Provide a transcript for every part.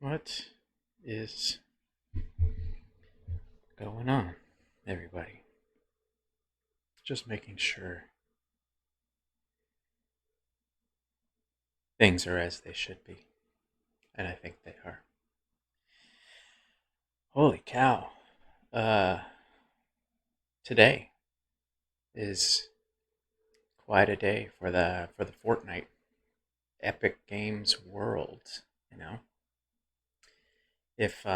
What is going on, everybody? Just making sure things are as they should be, and I think they are. Holy cow. Uh, Today is quite a day for the Fortnite Epic Games world, you know? If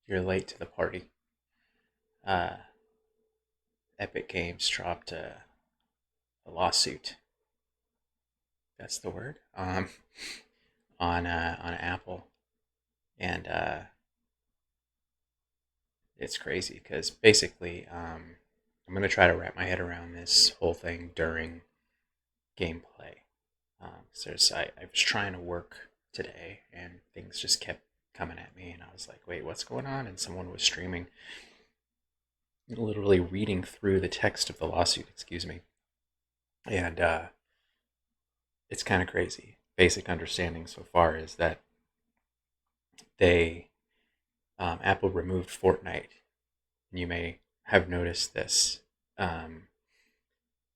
you're late to the party, uh, Epic Games dropped a lawsuit. That's the word. On Apple, and it's crazy because basically, I'm going to try to wrap my head around this whole thing during gameplay. I was trying to work today and things just kept coming at me, and I was like, wait, what's going on? And someone was streaming, literally reading through the text of the lawsuit, excuse me. And it's kind of crazy. Basic understanding so far is that they, Apple removed Fortnite. And you may have noticed this.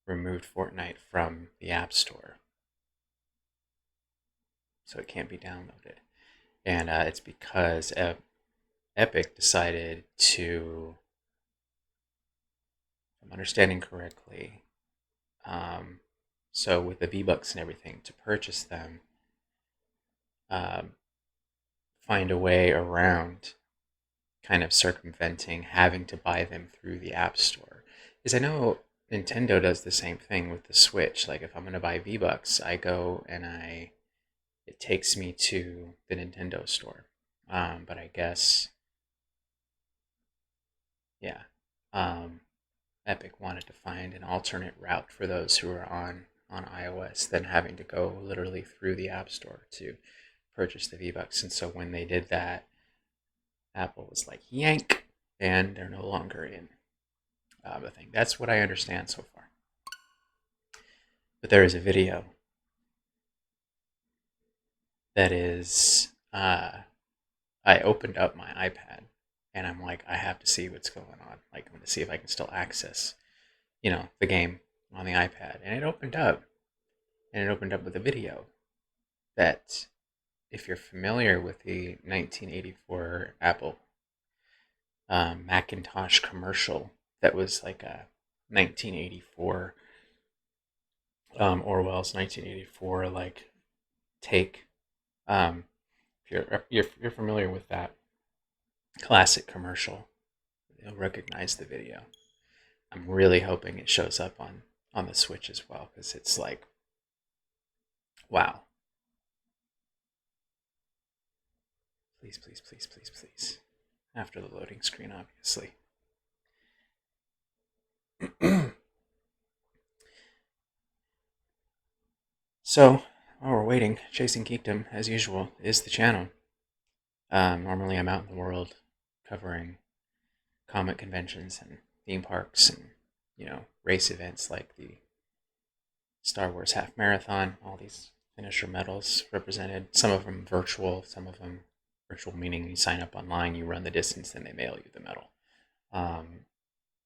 Removed Fortnite from the App Store, so it can't be downloaded. And it's because Epic decided to, if I'm understanding correctly, so with the V-Bucks and everything, to purchase them, um, find a way around kind of circumventing having to buy them through the App Store. Because I know Nintendo does the same thing with the Switch. Like if I'm going to buy V-Bucks, I go and it takes me to the Nintendo store. But I guess, yeah, um, Epic wanted to find an alternate route for those who are on iOS than having to go literally through the App Store to purchase the V-Bucks. And so when they did that, Apple was like, yank, and they're no longer in the thing. That's what I understand so far. But there is a video that is, I opened up my iPad and I'm like, I have to see what's going on. Like, I'm going to see if I can still access, the game on the iPad. And it opened up with a video that, if you're familiar with the 1984 Apple Macintosh commercial, that was like a 1984, Orwell's 1984, like take. If you're familiar with that classic commercial, you'll recognize the video. I'm really hoping it shows up on the Switch as well, because it's like, wow. Please, please, please, please, please. After the loading screen, obviously. So, while we're waiting, Chasing Geekdom, as usual, is the channel. Normally, I'm out in the world covering comic conventions and theme parks and, race events like the Star Wars Half Marathon, all these finisher medals represented. Some of them virtual, some of them virtual meaning you sign up online, you run the distance, then they mail you the medal.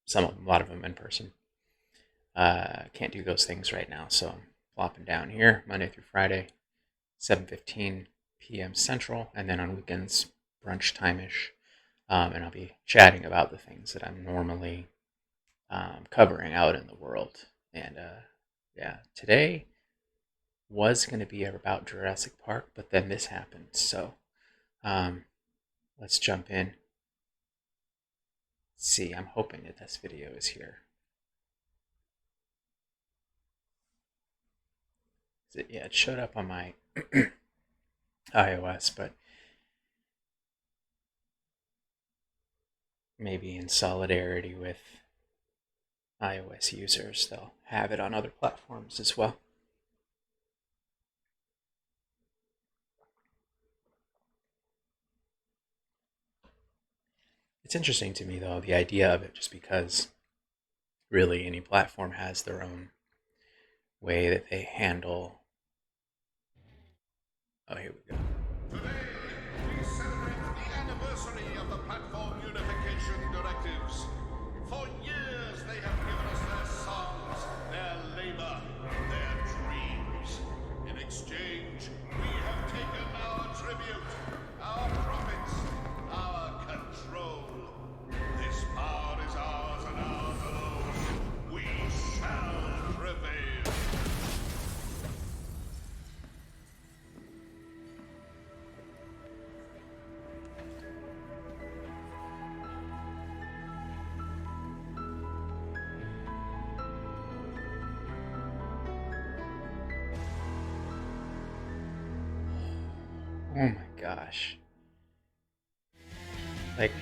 Some of them, a lot of them in person. Can't do those things right now, so I'm flopping down here Monday through Friday, 7:15 p.m. Central, and then on weekends, brunch time-ish. And I'll be chatting about the things that I'm normally covering out in the world. And yeah, today was going to be about Jurassic Park, but then this happened. So let's jump in. Let's see, I'm hoping that this video is here. Yeah, it showed up on my iOS, but maybe in solidarity with iOS users, they'll have it on other platforms as well. It's interesting to me, though, the idea of it, just because really any platform has their own way that they handle. Oh, here we go. Oh my gosh. Like,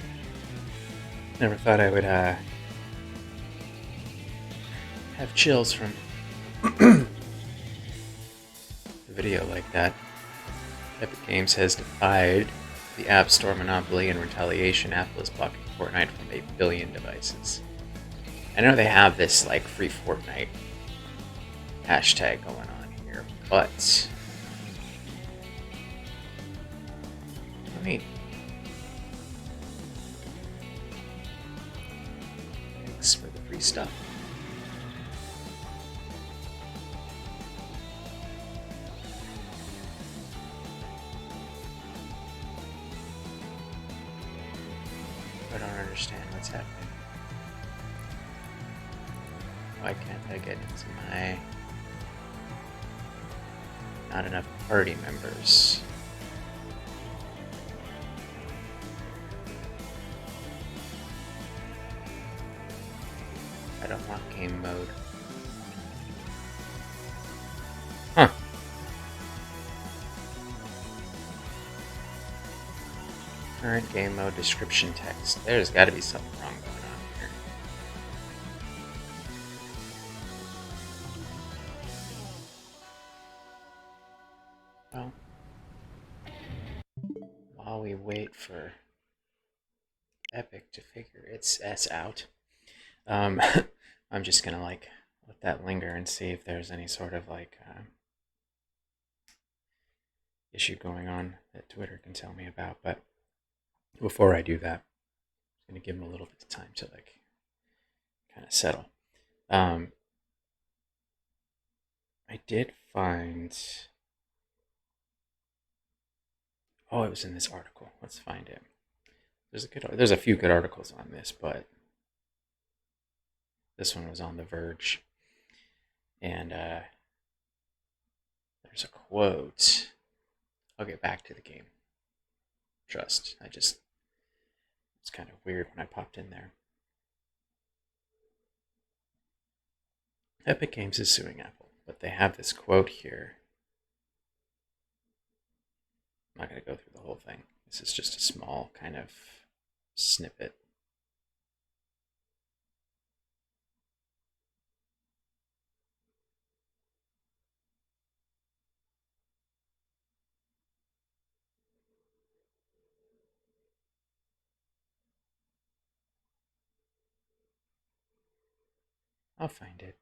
never thought I would have chills from a video like that. Epic Games has defied the App Store monopoly. In retaliation, Apple is blocking Fortnite from 8 billion devices. I know they have this like free Fortnite hashtag going on here, but wait. Thanks for the free stuff. I don't understand what's happening. Why can't I get into my... Not enough party members. I don't want game mode. Huh. Current game mode description text. There's got to be something wrong going on here. Well, while we wait for Epic to figure its S out, I'm just gonna like let that linger and see if there's any sort of like issue going on that Twitter can tell me about. But before I do that, I'm gonna give them a little bit of time to like kind of settle. I did find. Oh, it was in this article. Let's find it. There's a few good articles on this, but this one was on The Verge, and there's a quote. I'll get back to the game. It's kind of weird when I popped in there. Epic Games is suing Apple, but they have this quote here. I'm not going to go through the whole thing. This is just a small kind of snippet. I'll find it.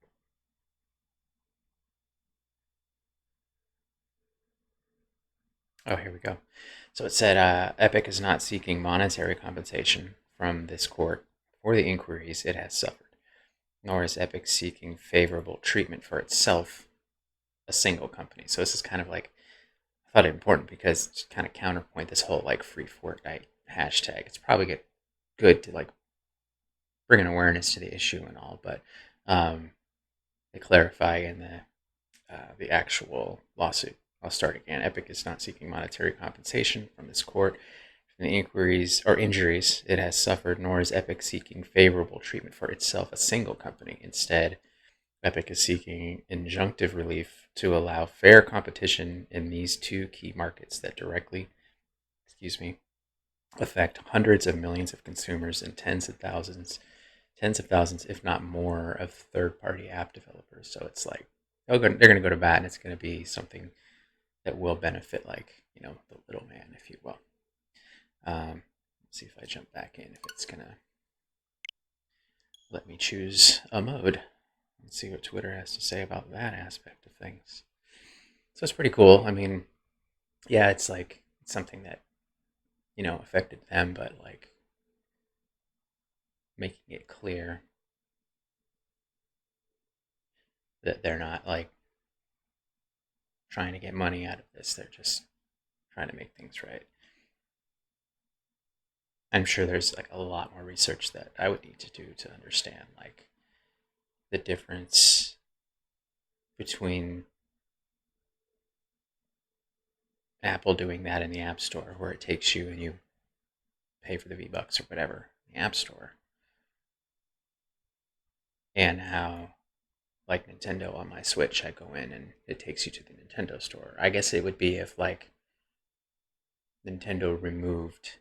Oh, here we go. So it said Epic is not seeking monetary compensation from this court for the inquiries it has suffered, nor is Epic seeking favorable treatment for itself, a single company. So this is kind of like, I thought it important because to kind of counterpoint this whole like free Fortnite hashtag. It's probably good to like bring an awareness to the issue and all, but they clarify in the actual lawsuit. I'll start again. Epic is not seeking monetary compensation from this court for the inquiries or injuries it has suffered, nor is Epic seeking favorable treatment for itself, a single company. Instead, Epic is seeking injunctive relief to allow fair competition in these two key markets that directly, affect hundreds of millions of consumers and tens of thousands, if not more, of third-party app developers. So it's like they're going to go to bat, and it's going to be something that will benefit, like, the little man, if you will. Let's see if I jump back in, if it's going to let me choose a mode. Let's see what Twitter has to say about that aspect of things. So it's pretty cool. I mean, yeah, it's like it's something that, affected them, but like making it clear that they're not like trying to get money out of this. They're just trying to make things right. I'm sure there's like a lot more research that I would need to do to understand like the difference between Apple doing that in the App Store, where it takes you and you pay for the V-Bucks or whatever in the App Store, and how, like Nintendo on my Switch, I go in and it takes you to the Nintendo store. I guess it would be if like Nintendo removed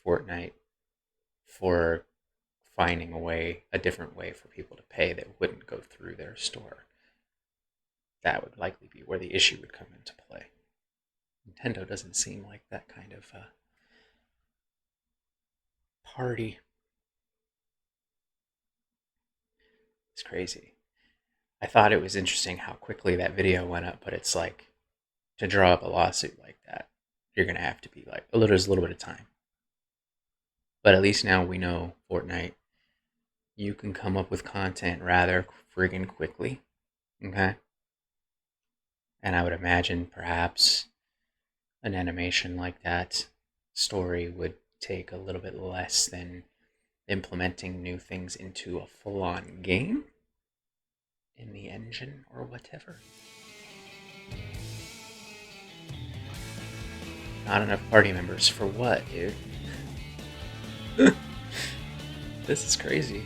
Fortnite for finding a different way for people to pay that wouldn't go through their store. That would likely be where the issue would come into play. Nintendo doesn't seem like that kind of party. It's crazy. I thought it was interesting how quickly that video went up, but it's like to draw up a lawsuit like that, you're gonna have to be like, oh, there's a little bit of time. But at least now we know Fortnite. You can come up with content rather friggin' quickly. Okay? And I would imagine perhaps an animation like that story would take a little bit less than implementing new things into a full on game in the engine or whatever. Not enough party members for what, dude? This is crazy.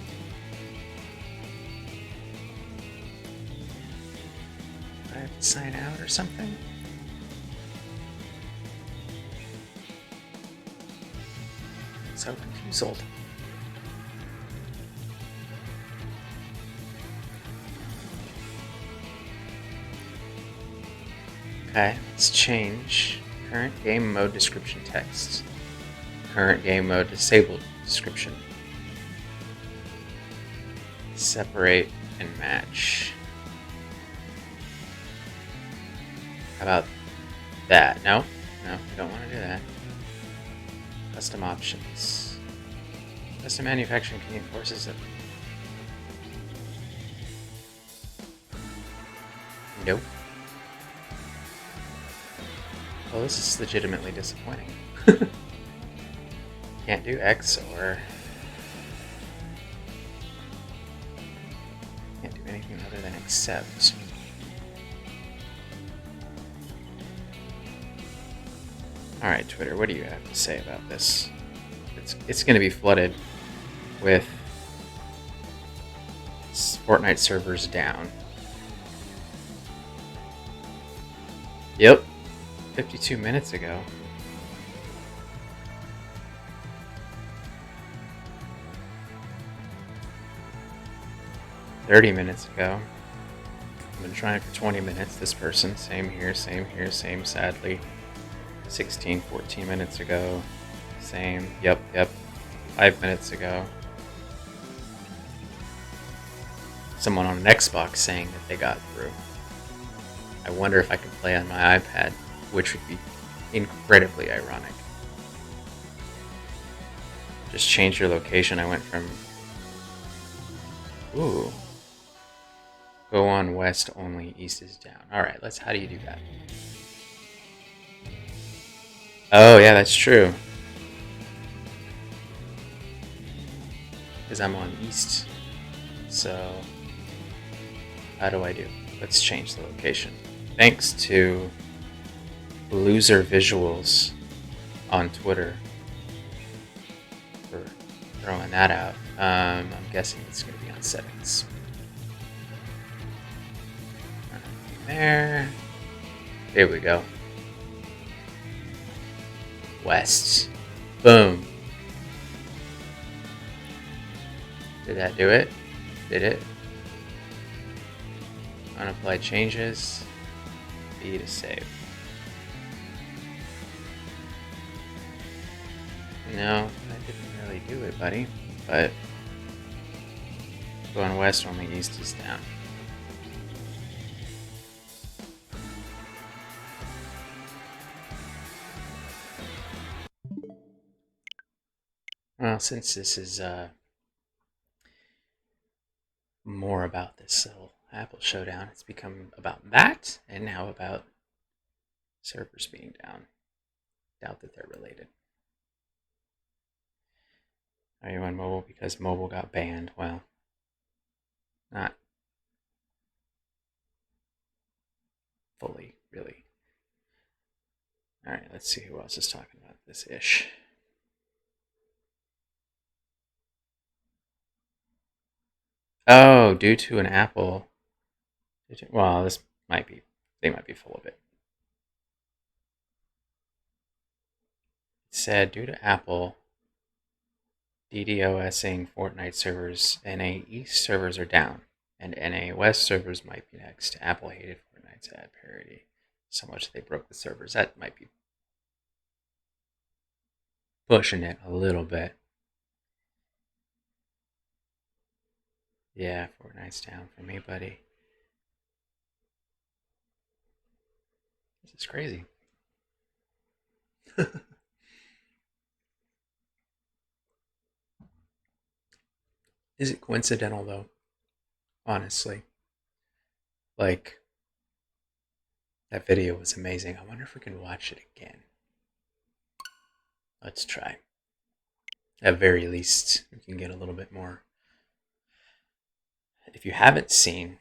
I have to sign out or something? So confused. Okay, let's change current game mode description text. Current game mode disabled description. Separate and match. How about that? No, we don't want to do that. Custom options. Custom manufacturing can forces it. Nope. Well, this is legitimately disappointing. Can't do X or... Can't do anything other than accept. Alright, Twitter, what do you have to say about this? It's going to be flooded with Fortnite servers down. Yep. 52 minutes ago. $30 ago. I've been trying for 20 minutes. This person, same here, same sadly. 14 minutes ago. Same, yep. 5 minutes ago. Someone on an Xbox saying that they got through. I wonder if I can play on my iPad, which would be incredibly ironic. Just change your location. I went from... Ooh. Go on west only, east is down. Alright, how do you do that? Oh, yeah, that's true. Because I'm on east. So, how do I do? Let's change the location. Thanks to Loser Visuals on Twitter for throwing that out. I'm guessing it's going to be on settings. There we go. West. Boom. Did that do it? Did it? Unapply changes. B to save. No, that didn't really do it, buddy. But going west only, east is down. Well, since this is more about this little Apple showdown, it's become about that, and now about servers being down. Doubt that they're related. Are you on mobile because mobile got banned? Well, not fully, really. Alright, let's see who else is talking about this ish. Oh, due to an Apple. Well, they might be full of it. It said due to Apple DDoSing Fortnite servers, NA East servers are down, and NA West servers might be next. Apple hated Fortnite's ad parody so much they broke the servers. That might be pushing it a little bit. Yeah, Fortnite's down for me, buddy. This is crazy. Is it coincidental though? Honestly, like that video was amazing. I wonder if we can watch it again. Let's try. At very least, we can get a little bit more. If you haven't seen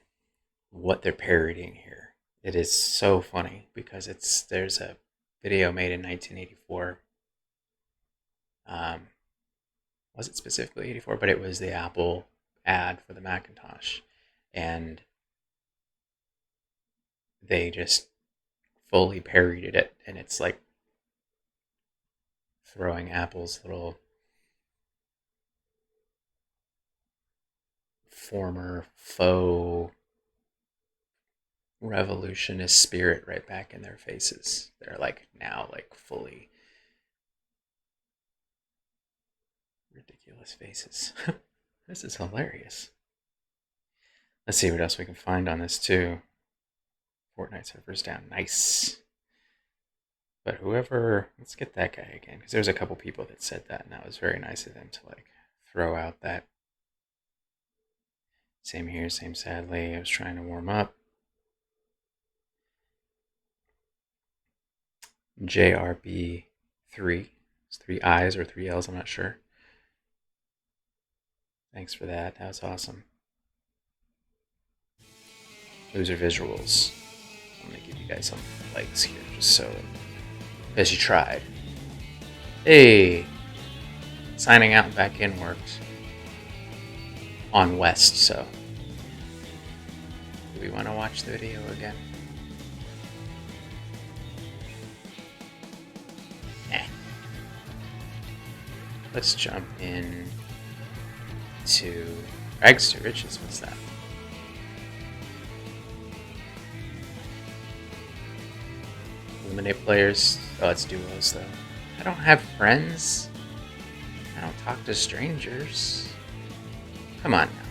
what they're parodying here, it is so funny because there's a video made in 1984. Was it specifically 84? But it was the Apple ad for the Macintosh, and they just fully parodied it, and it's like throwing Apple's little former faux revolutionist spirit right back in their faces. They're like now like fully ridiculous faces. This is hilarious. Let's see what else we can find on this too. Fortnite servers down. Nice. But whoever, let's get that guy again, because there's a couple people that said that, and that was very nice of them to like throw out that. Same here, same sadly. I was trying to warm up. JRB3. It's 3 I's or 3 L's, I'm not sure. Thanks for that. That was awesome. Those are visuals. I'm going to give you guys some likes here, just so as you tried. Hey! Signing out and back in worked on West, so do we want to watch the video again? Let's jump in to Rags to Riches. What's that? Eliminate players. Oh, it's duos though. I don't have friends. I don't talk to strangers. Come on now.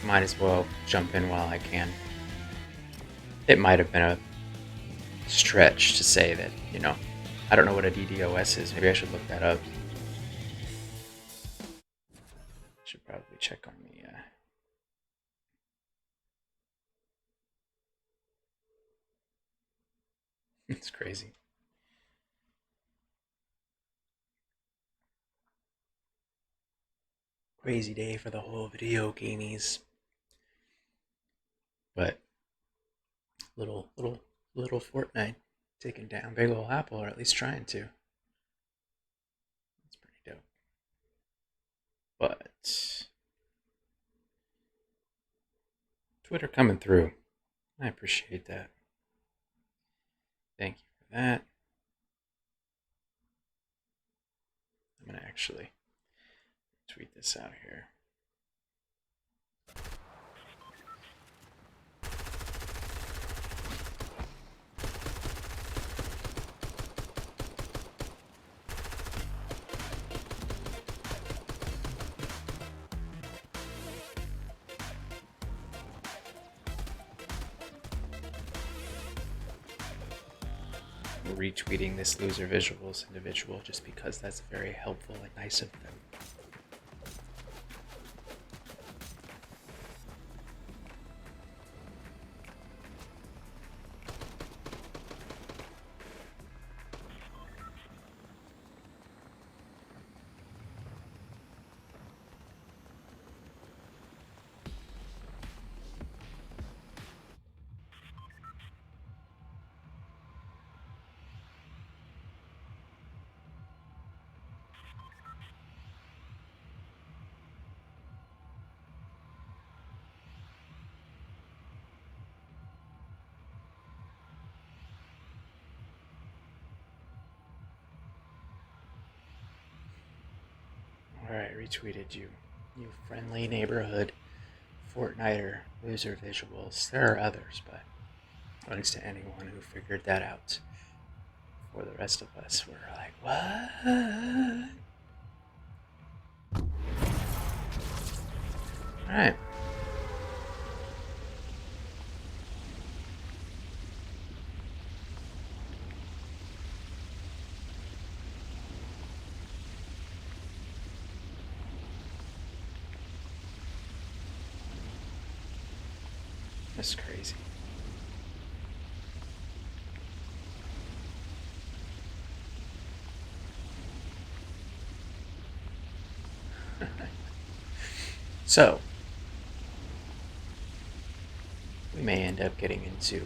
Might as well jump in while I can. It might have been a stretch to say that, I don't know what a DDoS is. Maybe I should look that up. Should probably check on the. It's crazy. Crazy day for the whole video gamies. But little Fortnite taking down big ol' Apple, or at least trying to. That's pretty dope. But Twitter coming through. I appreciate that. Thank you for that. I'm gonna actually tweet this out here. Retweeting this loser visuals individual just because that's very helpful and nice of them. retweeted you. You friendly neighborhood Fortniter loser visuals. There are others, but thanks to anyone who figured that out. For the rest of us, we're like, what? Alright. That's crazy. So, we may end up getting into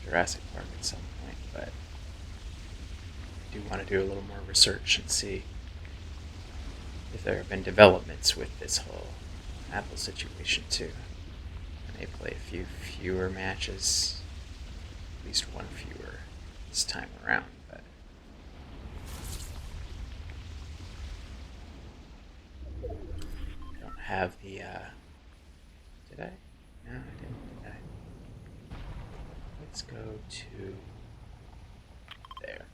Jurassic Park at some point, but I do want to do a little more research and see if there have been developments with this whole Apple situation too. I may play a few fewer matches, at least one fewer this time around, but I don't have the, did I? No, I didn't, did I? Let's go to there.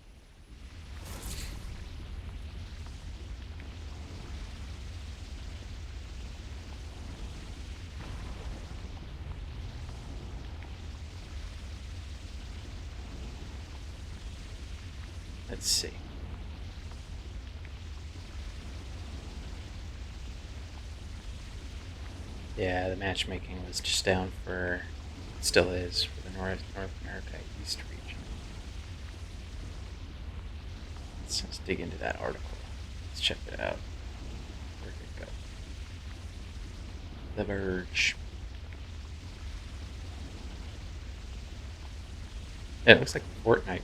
Let's see. Yeah, the matchmaking was just down for, still is, for the North America East region. Let's dig into that article. Let's check it out. Where did it go? The Verge. Yeah, it looks like Fortnite.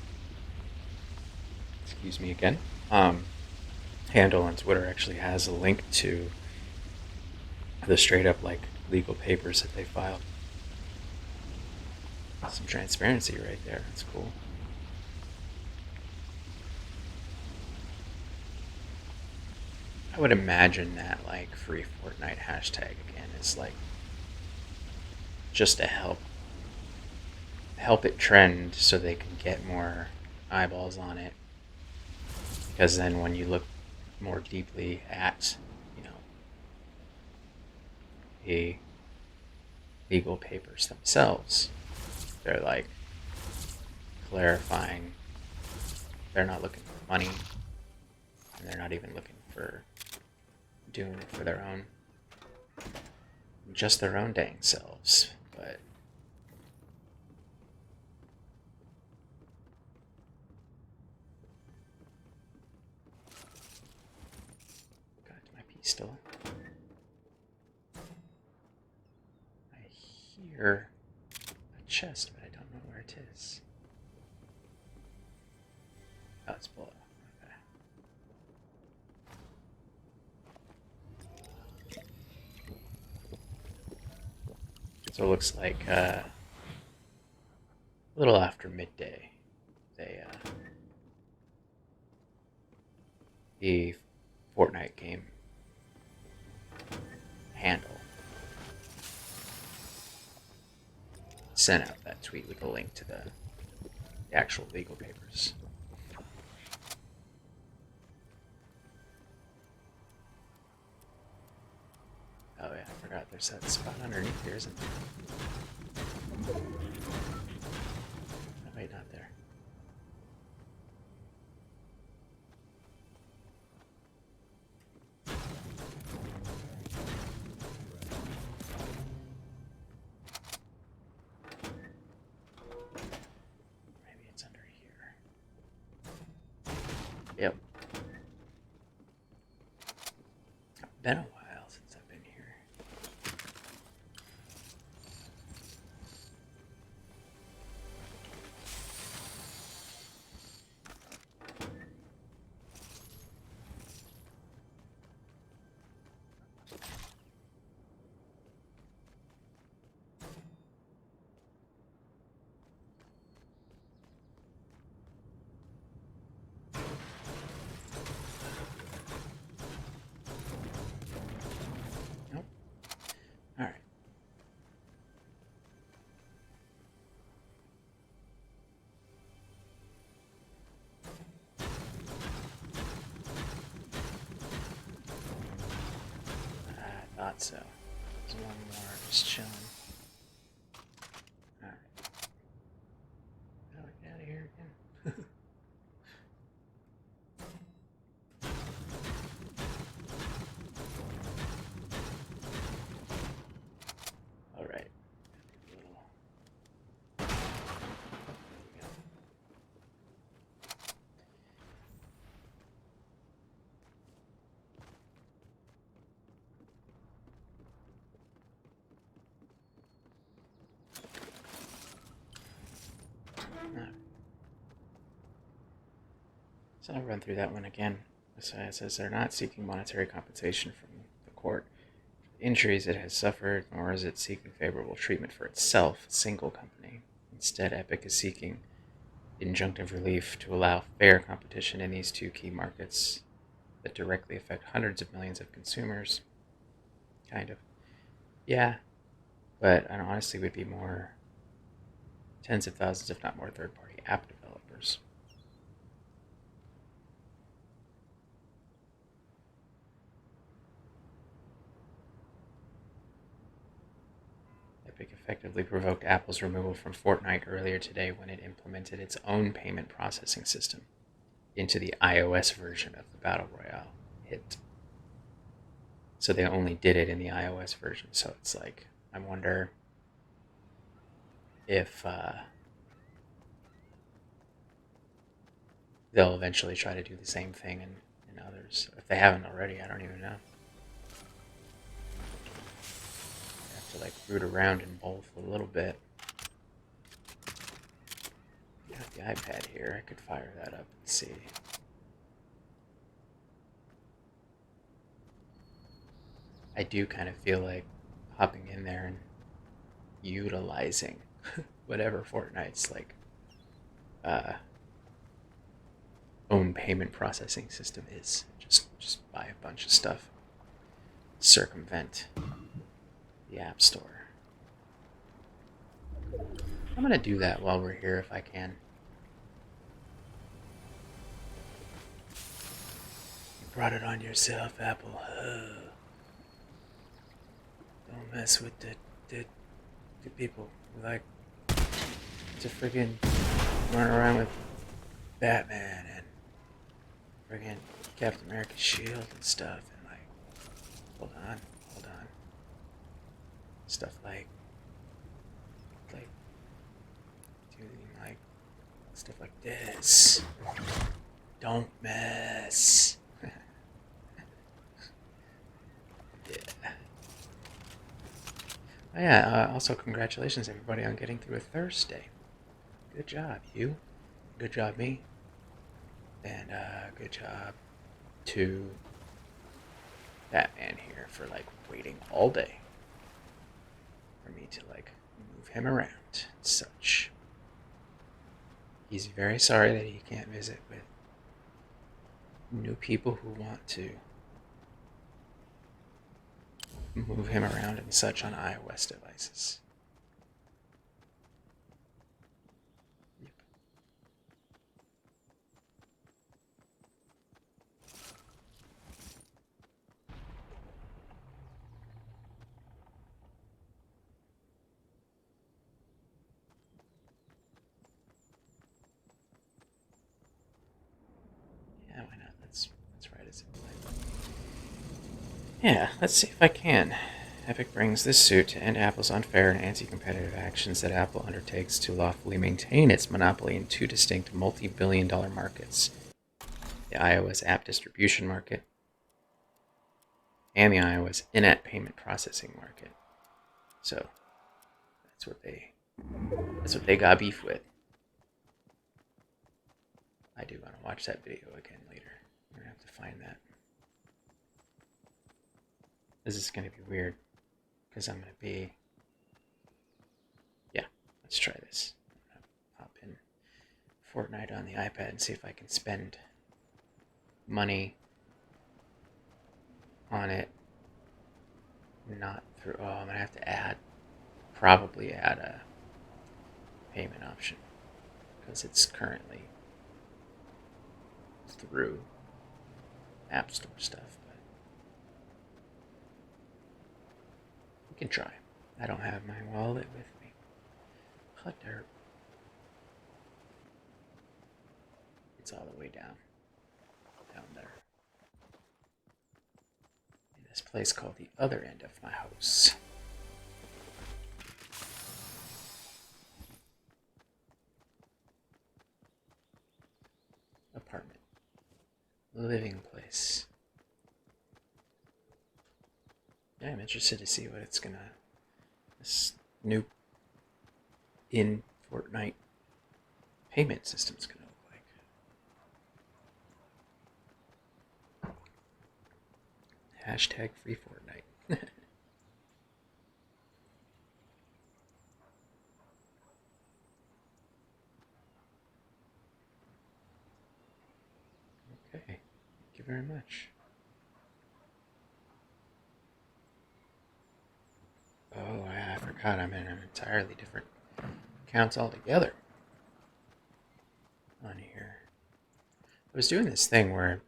Excuse me again. Handle on Twitter actually has a link to the straight up like legal papers that they filed. Some transparency right there. That's cool. I would imagine that like free Fortnite hashtag again is like just to help it trend so they can get more eyeballs on it. Because then when you look more deeply at, the legal papers themselves, they're like clarifying they're not looking for money, and they're not even looking for doing it for their own, just their own dang selves, but God, my piece still. I hear a chest, but I don't know where it is. Oh, it's below. Okay. So it looks like a little after midday, the Fortnite game Handle sent out that tweet with a link to the actual legal papers. Oh yeah, I forgot there's that spot underneath here, isn't there? Oh, wait, not there. Maybe it's under here. Yep. It's been a while since I've been here. thought so. There's one more just chilling. Alright. How do I get out of here again? Alright. So I'll run through that one again. It says they're not seeking monetary compensation from the court for the injuries it has suffered, nor is it seeking favorable treatment for itself, a single company. Instead, Epic is seeking injunctive relief to allow fair competition in these two key markets that directly affect hundreds of millions of consumers. Kind of. Yeah, but I honestly would be more tens of thousands, if not more, third-party app developers. Epic effectively provoked Apple's removal from Fortnite earlier today when it implemented its own payment processing system into the iOS version of the Battle Royale hit. So they only did it in the iOS version. So it's like, I wonder if they'll eventually try to do the same thing in others. If they haven't already, I don't even know. I have to like root around in both a little bit. Got the iPad here. I could fire that up and see. I do kind of feel like hopping in there and utilizing whatever Fortnite's like own payment processing system is. Just buy a bunch of stuff. Circumvent the App Store. I'm gonna do that while we're here if I can. You brought it on yourself, Apple. Don't mess with the people who like to friggin' run around with Batman and friggin' Captain America's shield and stuff, and like, hold on, stuff like doing like stuff like this. Don't mess. Yeah. Oh yeah. Also, congratulations everybody on getting through a Thursday. Good job, you. Good job, me. And good job to Batman here for like waiting all day for me to like move him around and such. He's very sorry that he can't visit with new people who want to move him around and such on iOS devices. Yep. Yeah, why not? Let's write a zip line. Yeah, let's see if I can. Epic brings this suit to end Apple's unfair and anti-competitive actions that Apple undertakes to lawfully maintain its monopoly in two distinct multi-billion-dollar markets: the iOS app distribution market and the iOS in-app payment processing market. So that's what they got beef with. I do want to watch that video again later. I'm gonna have to find that. This is gonna be weird because I'm gonna be. Yeah, let's try this. I'm gonna pop in Fortnite on the iPad and see if I can spend money on it. Not through. Oh, I'm gonna have to probably add a payment option because it's currently through App Store stuff. But can try. I don't have my wallet with me. Hot dirt. It's all the way down there. In this place called the other end of my house. Apartment. Living place. Yeah, I'm interested to see what it's gonna. This new in Fortnite payment system's gonna look like. Hashtag free Fortnite. Okay, thank you very much. Oh, I forgot I'm in an entirely different accounts altogether on here. I was doing this thing where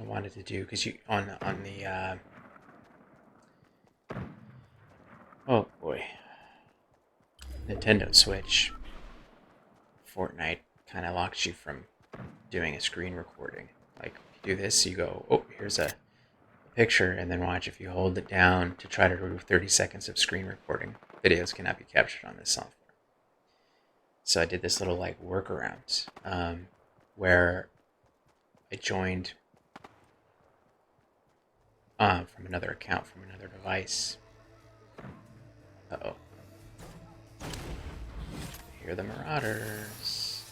I wanted to do because you on the oh boy, Nintendo Switch. Fortnite kind of locks you from doing a screen recording. Like if you do this, you go, oh, here's a picture, and then watch if you hold it down to try to do 30 seconds of screen recording. Videos cannot be captured on this software. So I did this little like workaround where I joined from another account from another device. Uh-oh. Hear the marauders.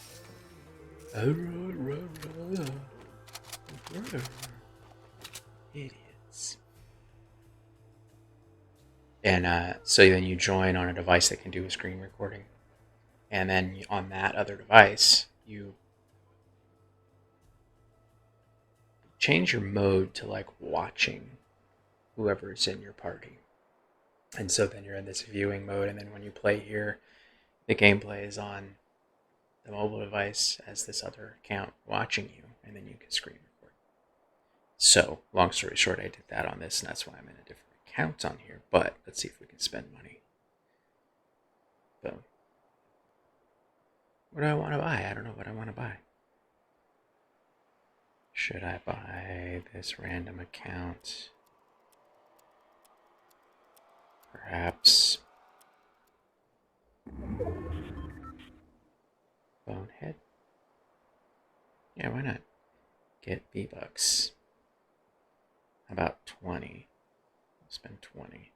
Idiots. And so then you join on a device that can do a screen recording. And then on that other device, you change your mode to like watching whoever's in your party. And so then you're in this viewing mode, and then when you play here, the gameplay is on the mobile device as this other account watching you, and then you can screen record. So, long story short, I did that on this, and that's why I'm in a different account on here. But let's see if we can spend money. So, what do I want to buy? I don't know what I want to buy. Should I buy this random account? Perhaps. Bonehead? Yeah, why not? Get V-Bucks. How about 20? I'll spend 20.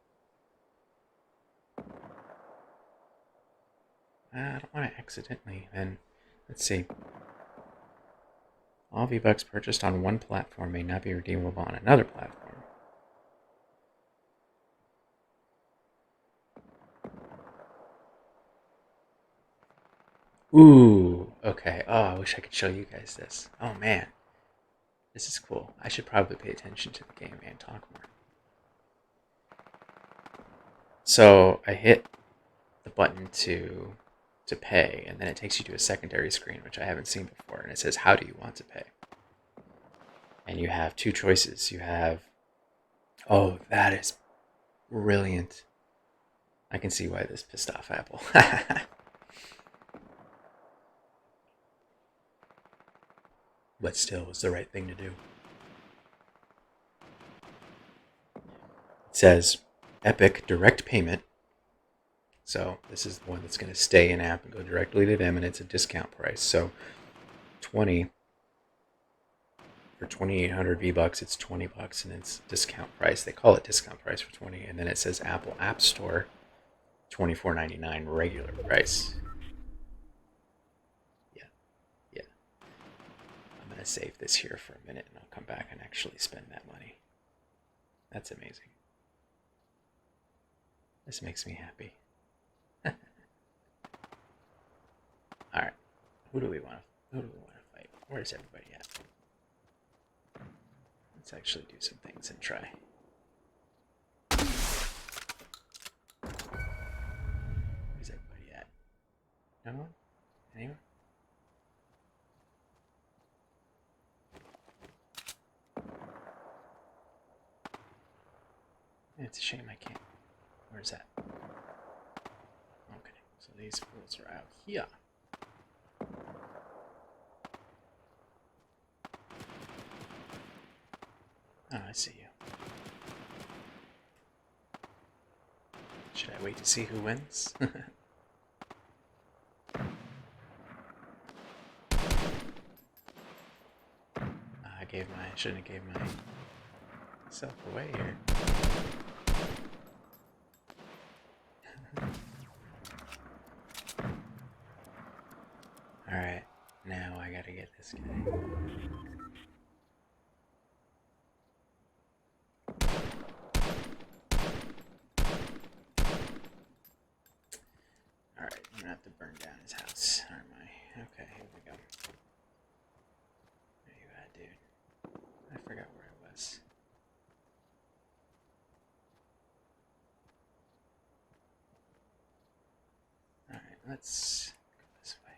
I don't want to accidentally, then. Let's see. All V-Bucks purchased on one platform may not be redeemable on another platform. Ooh, okay. Oh, I wish I could show you guys this. Oh, man. This is cool. I should probably pay attention to the game and talk more. So I hit the button to pay, and then it takes you to a secondary screen, which I haven't seen before, and it says, how do you want to pay? And you have two choices. You have, oh, that is brilliant. I can see why this pissed off Apple. But still, it's the right thing to do. It says Epic Direct Payment. So this is the one that's going to stay in app and go directly to them, and it's a discount price. So 20 for 2,800 V-Bucks, it's $20, and it's discount price. They call it discount price for 20, and then it says Apple App Store, $24.99 regular price. Yeah. I'm going to save this here for a minute, and I'll come back and actually spend that money. That's amazing. This makes me happy. All right, who do we want to fight? Where's everybody at? Let's actually do some things and try. Where's everybody at? No one? Anyone? It's a shame I can't Where's that? Okay, so these fools are out here. Oh, I see you. Should I wait to see who wins? I shouldn't have gave myself away here. Alright, now I gotta get this guy. Alright, I'm gonna have to burn down his house, aren't I? Okay, here we go. Where you at, dude? I forgot where I was. Alright, let's go this way.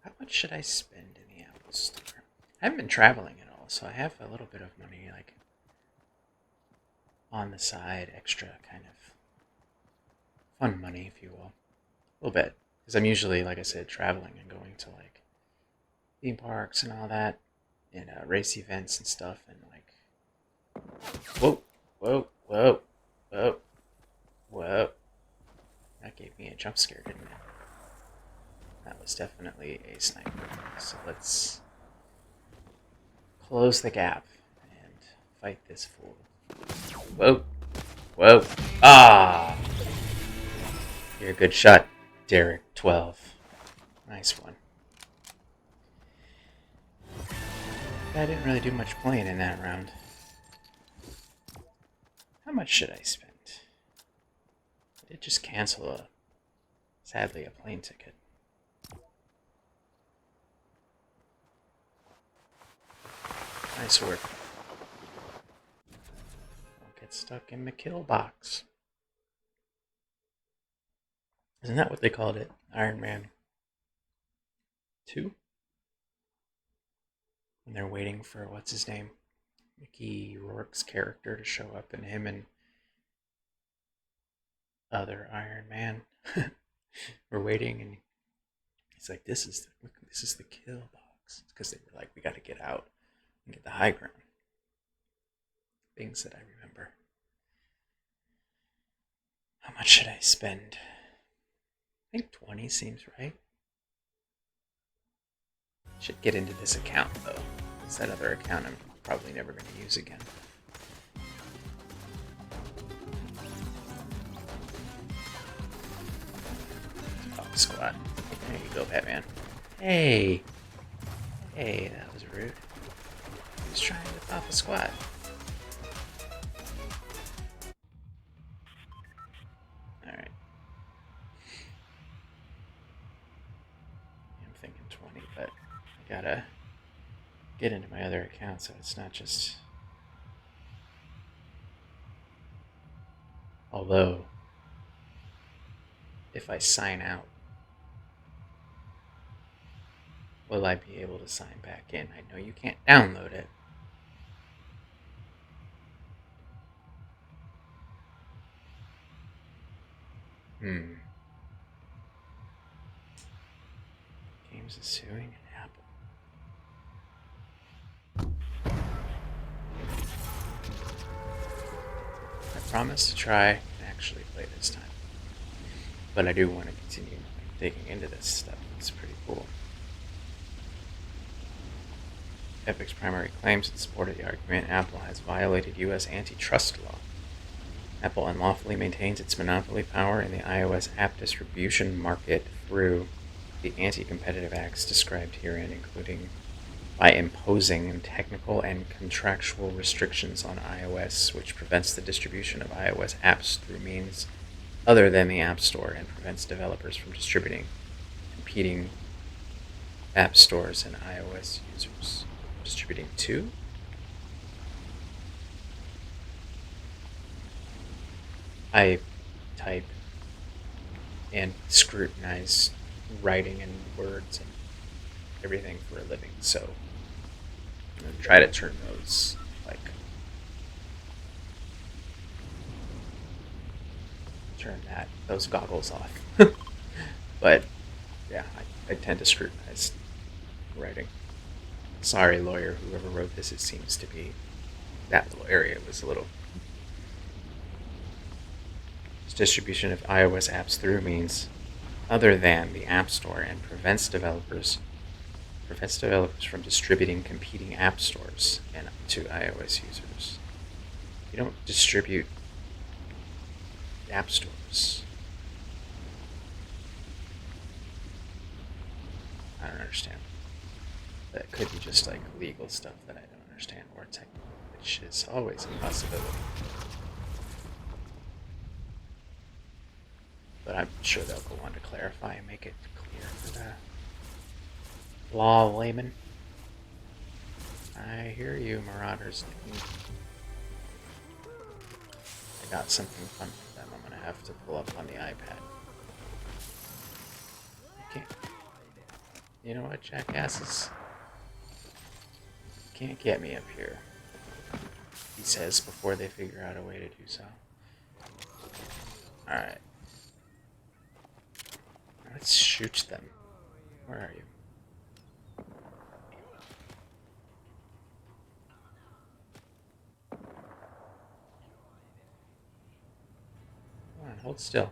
How much should I spend in the Apple Store? I haven't been traveling at all, so I have a little bit of money, like, on the side, extra kind of fun money, if you will. A little bit. Because I'm usually, like I said, traveling and going to, like, theme parks and all that, and race events and stuff, and, like, whoa, whoa, whoa, whoa, whoa. That gave me a jump scare, didn't it? That was definitely a sniper. So let's close the gap and fight this fool. Whoa, whoa, ah! You're a good shot, Derek 12. Nice one. I didn't really do much playing in that round. How much should I spend? I did just cancel sadly, a plane ticket. Nice work. Don't get stuck in the kill box. Isn't that what they called it? Iron Man 2? When they're waiting for, what's his name? Mickey Rourke's character to show up, and him and other Iron Man were waiting, and he's like, this is the kill box. Because they were like, we got to get out and get the high ground. Things that I remember. How much should I spend? I think 20 seems right. Should get into this account though. It's that other account I'm probably never going to use again. Pop squat. There you go, Batman. Hey! Hey, that was rude. He was trying to pop a squat. Alright. I'm thinking 20, but I gotta get into my other account so it's not just... Although, if I sign out, will I be able to sign back in? I know you can't download it. Games is suing an Apple. I promise to try and actually play this time. But I do want to continue digging into this stuff. It's pretty cool. Epic's primary claims in support of the argument: Apple has violated U.S. antitrust law. Apple unlawfully maintains its monopoly power in the iOS app distribution market through the anti-competitive acts described herein, including by imposing technical and contractual restrictions on iOS, which prevents the distribution of iOS apps through means other than the App Store and prevents developers from distributing competing app stores and iOS users. Distributing to? I type and scrutinize writing and words and everything for a living, so I'm going to try to turn those, like, turn those goggles off. But yeah, I tend to scrutinize writing. Sorry, lawyer, whoever wrote this. It seems to be that little area was a little. This distribution of iOS apps through means other than the App Store and prevents developers from distributing competing app stores and to iOS users. You don't distribute app stores. I don't understand. That could be just like legal stuff that I don't understand, or technical, which is always a possibility. But I'm sure they'll go on to clarify and make it clear for the law layman. I hear you, Marauders. I got something fun for them. I'm gonna have to pull up on the iPad. Okay. You know what, jackasses? Can't get me up here, he says before they figure out a way to do so. Alright. Let's shoot them. Where are you? Come on, hold still.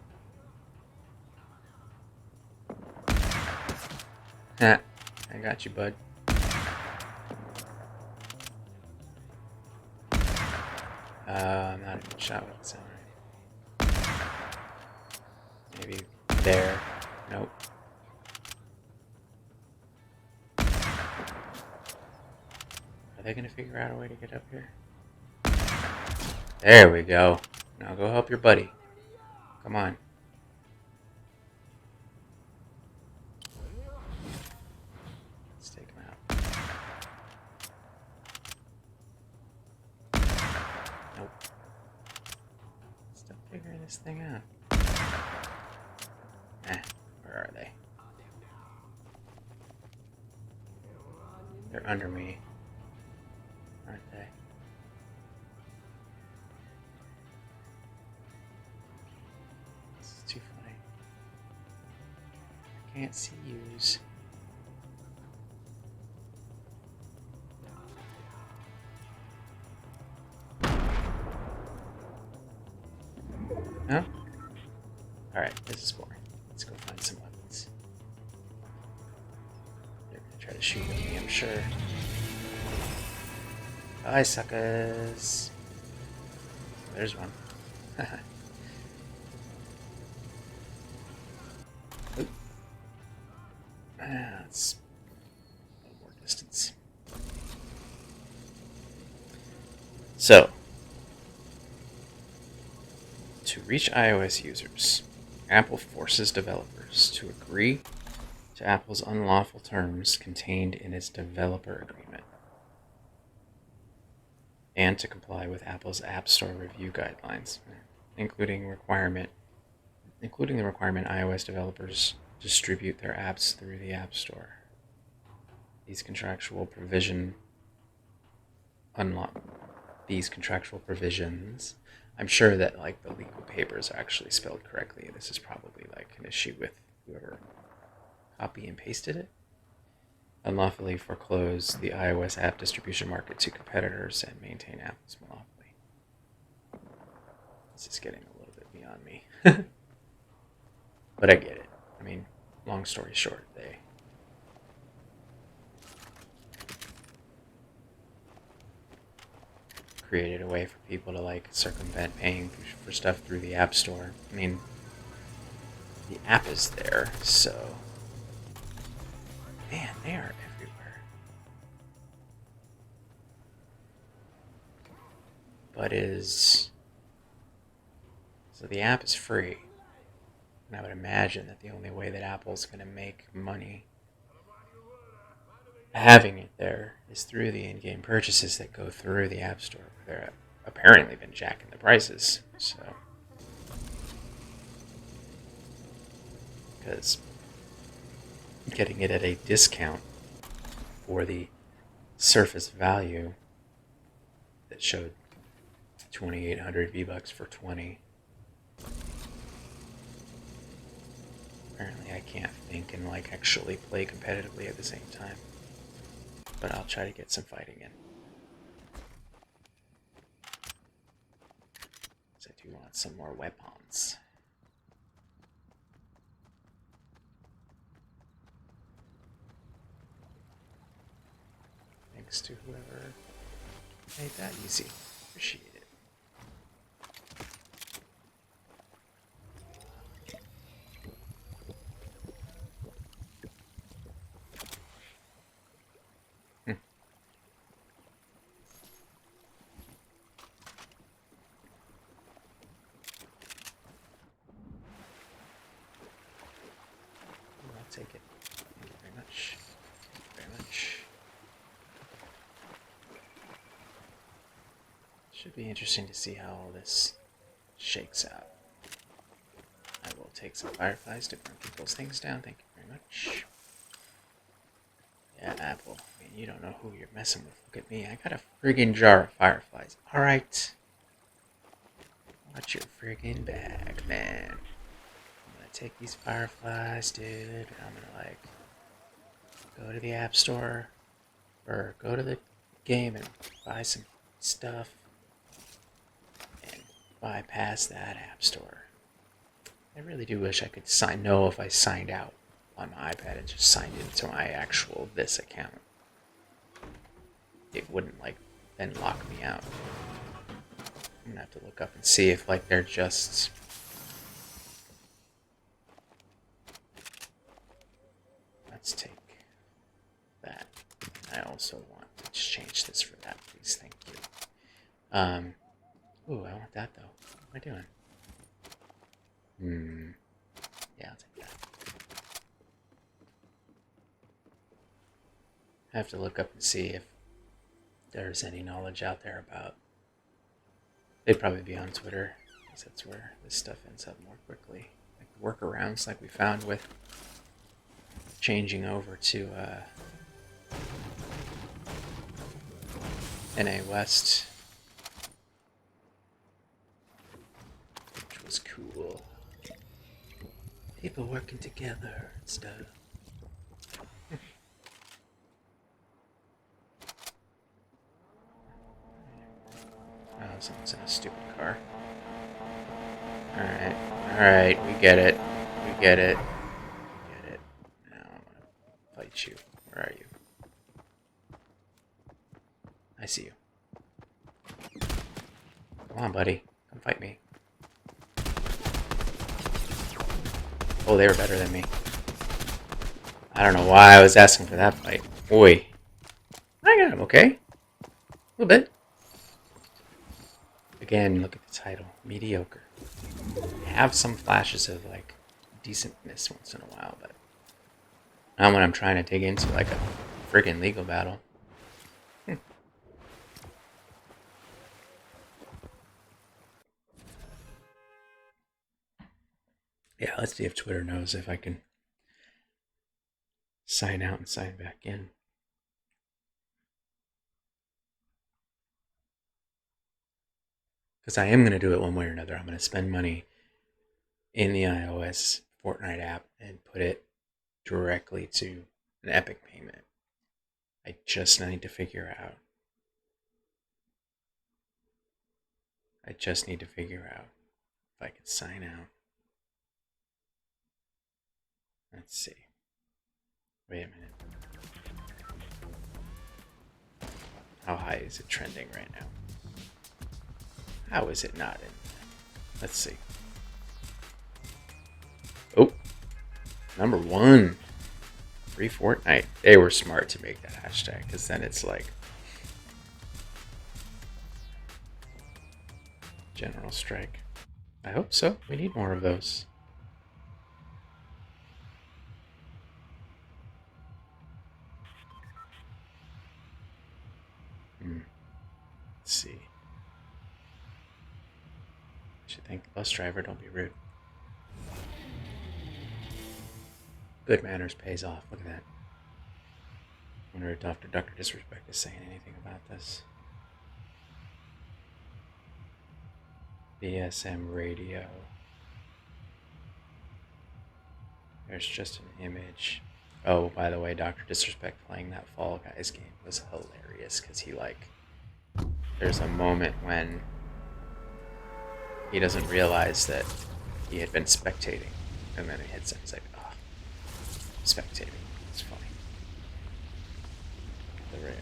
Ha! I got you, bud. I'm not even shot with the sound right. Maybe there. Nope. Are they gonna figure out a way to get up here? There we go. Now go help your buddy. Come on. Let's take him out. Nope. Still figuring this thing out. Where are they? They're under me, aren't they? This is too funny. I can't see yous. No? Alright, this is boring. Let's go find some weapons. They're gonna try to shoot at me, I'm sure. Bye, suckers. There's one. Oop. That's a little more distance. So, to reach iOS users, Apple forces developers to agree to Apple's unlawful terms contained in its developer agreement and to comply with Apple's App Store review guidelines, including the requirement iOS developers distribute their apps through the App Store. These contractual provisions, I'm sure that like the legal papers are actually spelled correctly. This is probably like an issue with whoever copy and pasted it. Unlawfully foreclose the iOS app distribution market to competitors and maintain Apple's monopoly. This is getting a little bit beyond me. But I get it. I mean, long story short, they created a way for people to like circumvent paying for stuff through the App Store. I mean, the app is there, so man, they are everywhere. But so the app is free, and I would imagine that the only way that Apple's going to make money having it there is through the in-game purchases that go through the App Store. They're apparently been jacking the prices, so because getting it at a discount for the Surface value that showed 2,800 V-Bucks for 20 can't think and like actually play competitively at the same time. But I'll try to get some fighting in. So I do want some more weapons. Thanks to whoever made that easy. Appreciate it. I'll take it. Thank you very much. Thank you very much. Should be interesting to see how all this shakes out. I will take some fireflies to burn people's things down. Thank you very much. Yeah, Apple. I mean, you don't know who you're messing with. Look at me. I got a friggin' jar of fireflies. Alright. Watch your friggin' bag, man. I'm gonna take these fireflies, dude. I'm gonna, like, go to the App Store. Or go to the game and buy some stuff. And bypass that App Store. I really do wish I could know if I signed out on my iPad and just signed into my actual this account. It wouldn't like then lock me out. I'm gonna have to look up and see if like they're just let's take that. I also want to exchange this for that, please. Thank you. Ooh, I want that though. What am I doing? Yeah, I'll take that. I have to look up and see if there's any knowledge out there about. They'd probably be on Twitter, because that's where this stuff ends up more quickly. Like workarounds, like we found with changing over to NA West, which was cool. People working together and stuff. Oh, someone's in a stupid car. Alright, we get it. We get it. We get it. Now I'm gonna fight you. Where are you? I see you. Come on, buddy. Come fight me. Oh, they were better than me. I don't know why I was asking for that fight. Oi. I got him, okay? A little bit. Again, look at the title. Mediocre. Have some flashes of, like, decentness once in a while, but not when I'm trying to dig into, like, a friggin' legal battle. Yeah, let's see if Twitter knows if I can sign out and sign back in. Because I am going to do it one way or another. I'm going to spend money in the iOS Fortnite app and put it directly to an Epic payment. I just need to figure out. If I can sign out. Let's see. Wait a minute. How high is it trending right now? How is it not in? Let's see. Oh, number 1. Free Fortnite. They were smart to make that hashtag, because then it's like general strike. I hope so. We need more of those. Let's see. Should thank the bus driver. Don't be rude. Good manners pays off. Look at that. I wonder if Dr. Disrespect is saying anything about this. BSM radio. There's just an image. Oh, by the way, Dr. Disrespect playing that Fall Guys game was hilarious because there's a moment when he doesn't realize that he had been spectating, and then he hits it. He's like, oh, spectating. It's funny. The rare.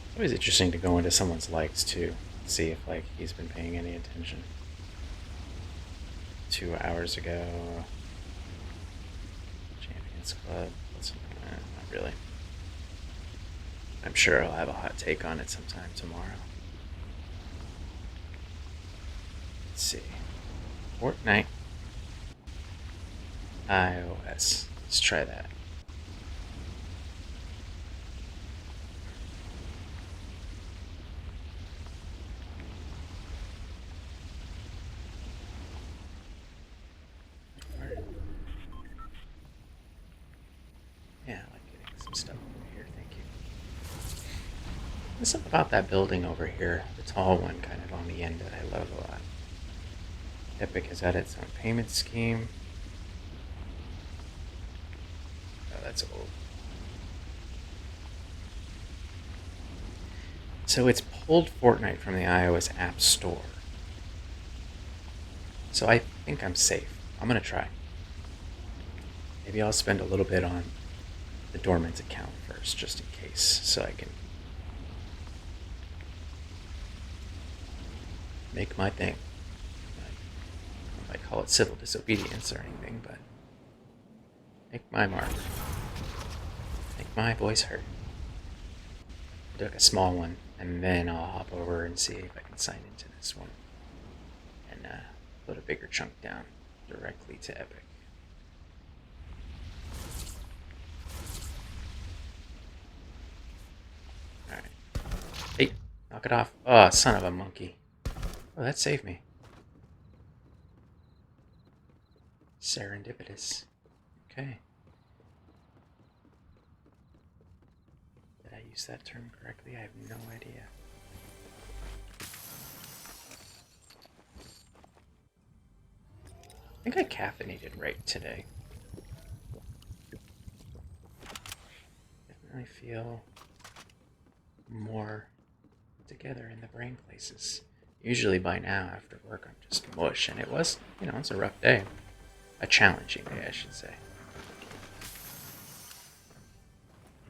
It's always interesting to go into someone's likes too, see if like he's been paying any attention. 2 hours ago, Champions Club. Not really. I'm sure I'll have a hot take on it sometime tomorrow. Let's see. Fortnite. iOS. Let's try that. Yeah, I like getting some stuff over here, thank you. There's something about that building over here, the tall one kind of on the end, that I love a lot. Epic has had its own payment scheme. Oh, that's old. So it's pulled Fortnite from the iOS App Store. So I think I'm safe. I'm going to try. Maybe I'll spend a little bit on the dormant account first, just in case, so I can make my thing. I might call it civil disobedience or anything, but make my mark. Make my voice heard. I took a small one, and then I'll hop over and see if I can sign into this one. And put a bigger chunk down directly to Epic. Alright. Hey, knock it off. Oh, son of a monkey. Oh, that saved me. Serendipitous. Okay. Did I use that term correctly? I have no idea. I think I caffeinated right today. Definitely feel more together in the brain places. Usually by now after work I'm just mush, and it was, it's a rough day. A challenging day, I should say.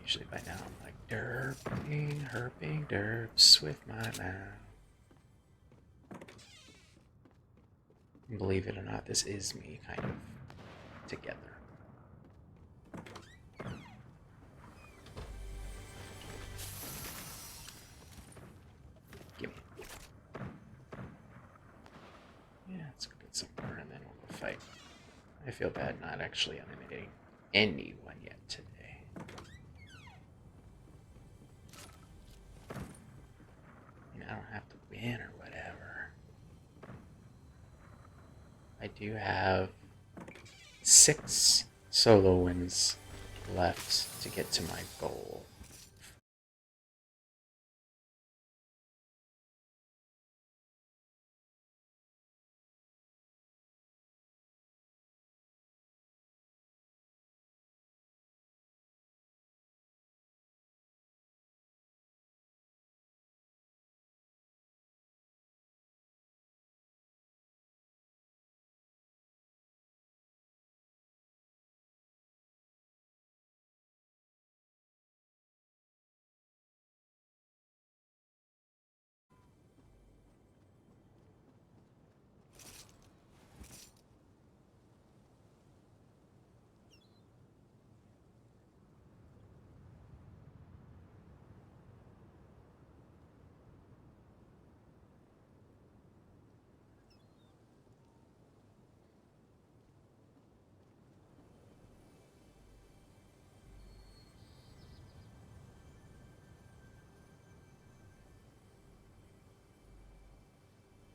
Usually by now I'm like derping, herping, derps with my mouth. And believe it or not, this is me kind of together. Gimme. Yeah, let's go get some more and then we'll go fight. I feel bad not actually eliminating anyone yet today. I don't have to win or whatever. I do have 6 solo wins left to get to my goal.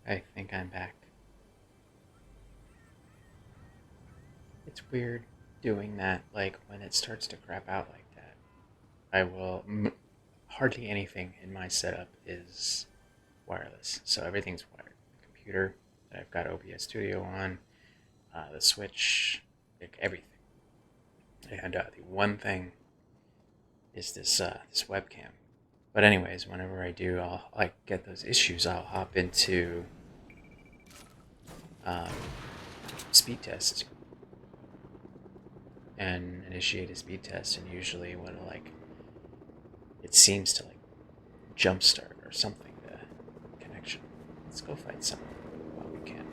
I think I'm back. It's weird doing that, like when it starts to crap out like that. I will hardly anything in my setup is wireless. So everything's wired. The computer that I've got OBS Studio on, the Switch, like everything. And the one thing is this webcam. But anyways, whenever I do, I'll like get those issues. I'll hop into um, speed test and initiate a speed test, and usually when it seems to like jumpstart or something the connection. Let's go fight someone while we can.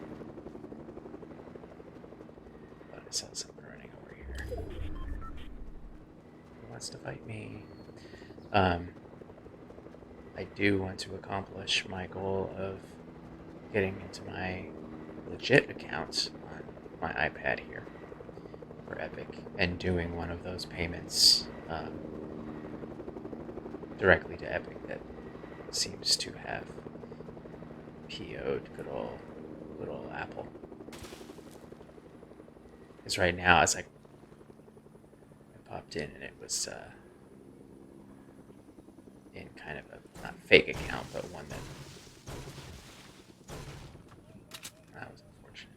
Thought I saw someone running over here. Who wants to fight me? I do want to accomplish my goal of getting into my legit account on my iPad here for Epic and doing one of those payments directly to Epic that seems to have PO'd good old Apple. Because right now it's like I popped in and it was in kind of a not fake account, but one that was unfortunate.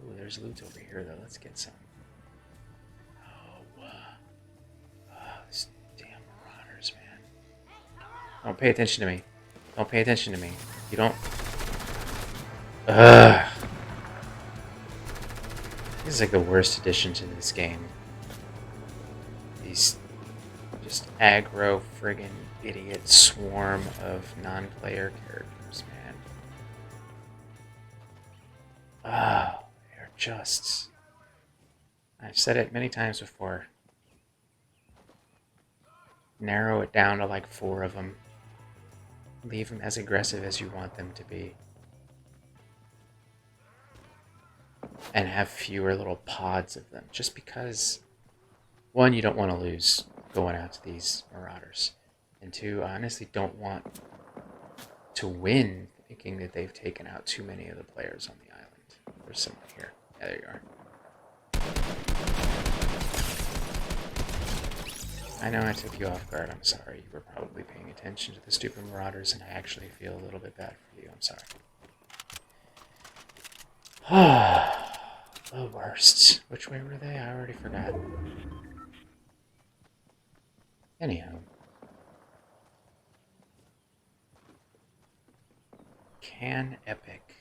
Ooh, there's loot over here though. Let's get some. These damn marauders, man. Don't pay attention to me. Don't pay attention to me. You don't. Ugh. This is like the worst addition to this game. These just aggro friggin' idiot swarm of non-player characters, man. Oh, they're just... I've said it many times before. Narrow it down to like 4 of them. Leave them as aggressive as you want them to be. And have fewer little pods of them. Just because, 1, you don't want to lose going out to these marauders. And 2, I honestly don't want to win thinking that they've taken out too many of the players on the island. There's someone here. Yeah, there you are. I know I took you off guard. I'm sorry. You were probably paying attention to the stupid marauders, and I actually feel a little bit bad for you. I'm sorry. The worst. Which way were they? I already forgot. Anyhow. Can Epic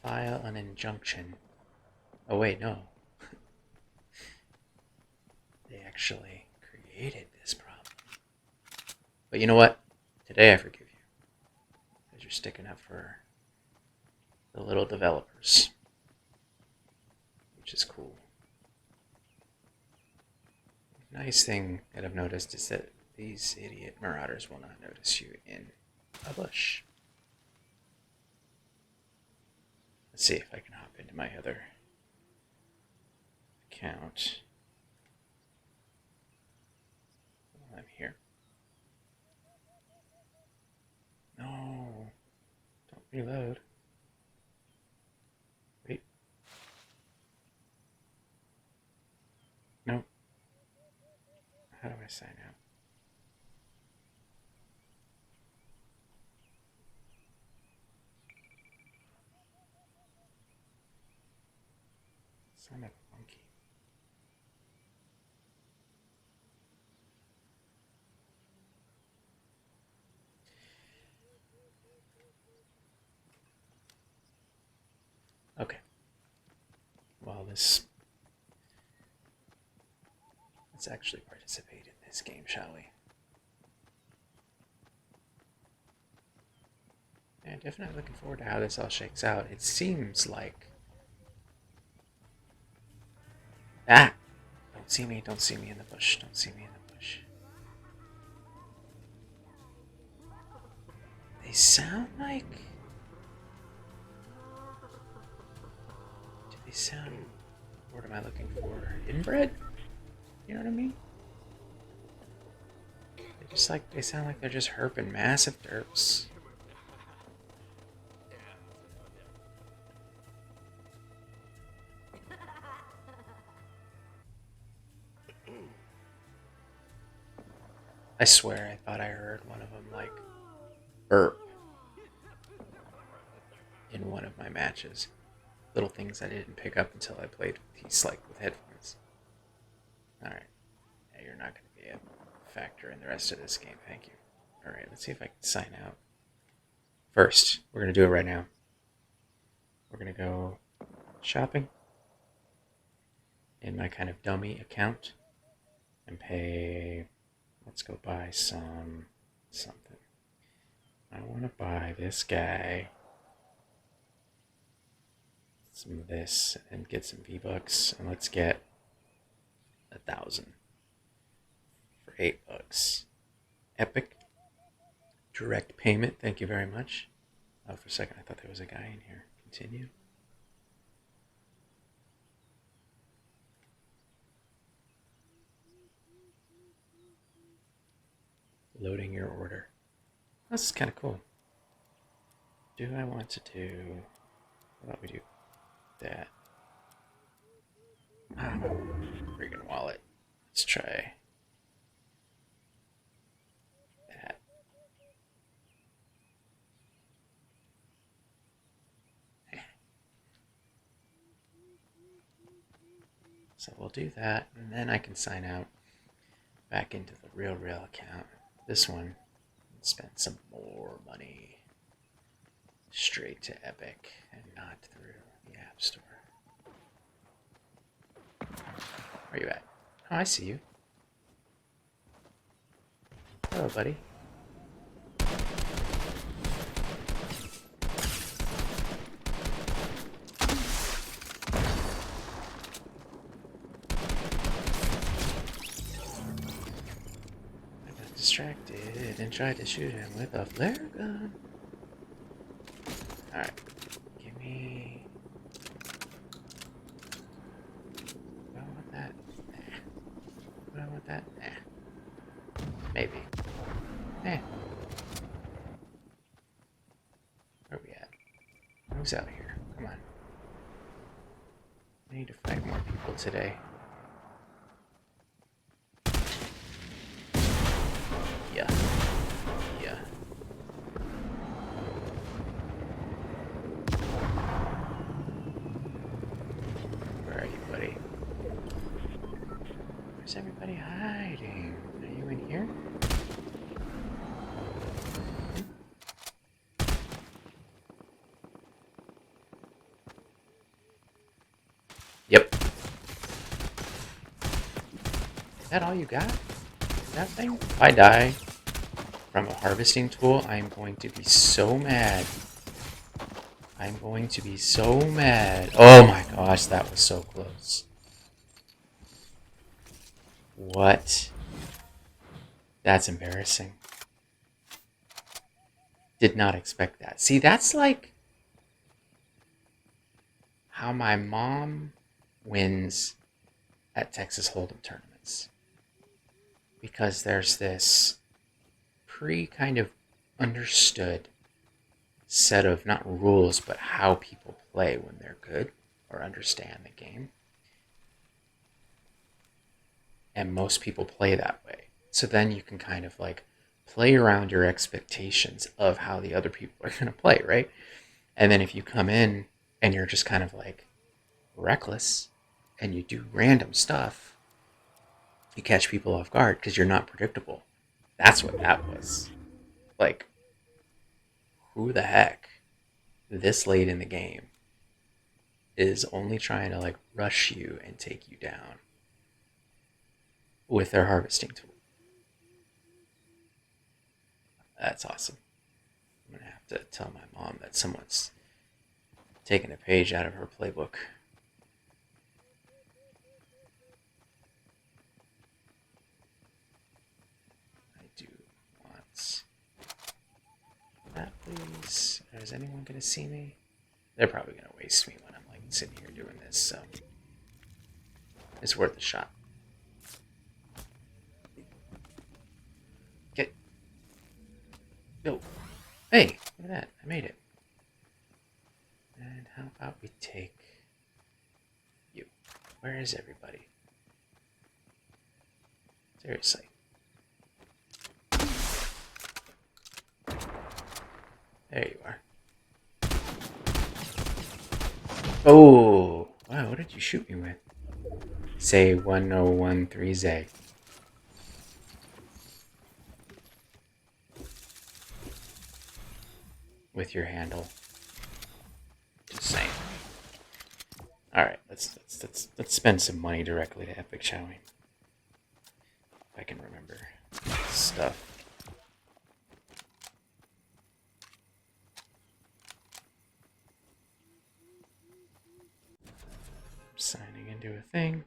file an injunction? Oh wait, no. They actually created this problem. But you know what? Today I forgive you. Because you're sticking up for the little developers. Which is cool. Nice thing that I've noticed is that these idiot marauders will not notice you in a bush. Let's see if I can hop into my other account. I'm here. No, don't reload. Wait. Nope. How do I sign out? Son of a monkey. Okay. Well, let's actually participate in this game, shall we? Yeah, definitely looking forward to how this all shakes out. It seems like... Ah! Don't see me in the bush. Don't see me in the bush. They sound like... Do they sound... What am I looking for? Inbred? You know what I mean? They sound like they're just herping massive derps. I swear I thought I heard one of them like burp in one of my matches. Little things I didn't pick up until I played with these like with headphones. Alright. Yeah, you're not gonna be a factor in the rest of this game, thank you. Alright, let's see if I can sign out. First, we're gonna do it right now. We're gonna go shopping in my kind of dummy account and pay. Let's go buy something. I want to buy this guy some of this and get some V-Bucks, and let's get 1,000 for $8. Epic direct payment. Thank you very much. Oh, for a second I thought there was a guy in here. Continue. Loading your order. This is kind of cool. Do I want to do... How about we do that? Ah, freaking wallet. Let's try that. So we'll do that, and then I can sign out back into the real account. This one, spend some more money straight to Epic and not through the App Store. Where you at? Oh, I see you. Hello, buddy. I got distracted and tried to shoot him with a flare gun. Alright. Give me... Do I want that? Nah. Do I want that? Nah. Maybe. Eh. Where are we at? Who's out here? Come on. I need to fight more people today. Yeah. Yeah. Where are you, buddy? Where's everybody hiding? Are you in here? Yep. Is that all you got? That thing? If I die from a harvesting tool, I'm going to be so mad. I'm going to be so mad. Oh my gosh, that was so close. What? That's embarrassing. Did not expect that. See, that's like how my mom wins at Texas Hold'em tournaments. Because there's this kind of understood set of not rules, but how people play when they're good or understand the game. And most people play that way. So then you can kind of like play around your expectations of how the other people are going to play, right? And then if you come in and you're just kind of like reckless and you do random stuff, you catch people off guard because you're not predictable. That's what that was. Like, who the heck this late in the game is only trying to like rush you and take you down with their harvesting tool? That's awesome. I'm gonna have to tell my mom that someone's taken a page out of her playbook. I do want that, please. Is anyone gonna see me? They're probably gonna waste me when I'm like sitting here doing this, so it's worth a shot. Get. Go. Hey, look at that. I made it. And how about we take you? Where is everybody? Seriously. There you are. Oh! Wow, what did you shoot me with? Say 1013Z. With your handle. Just saying. Alright, let's spend some money directly to Epic, shall we? If I can remember stuff. Signing into a thing.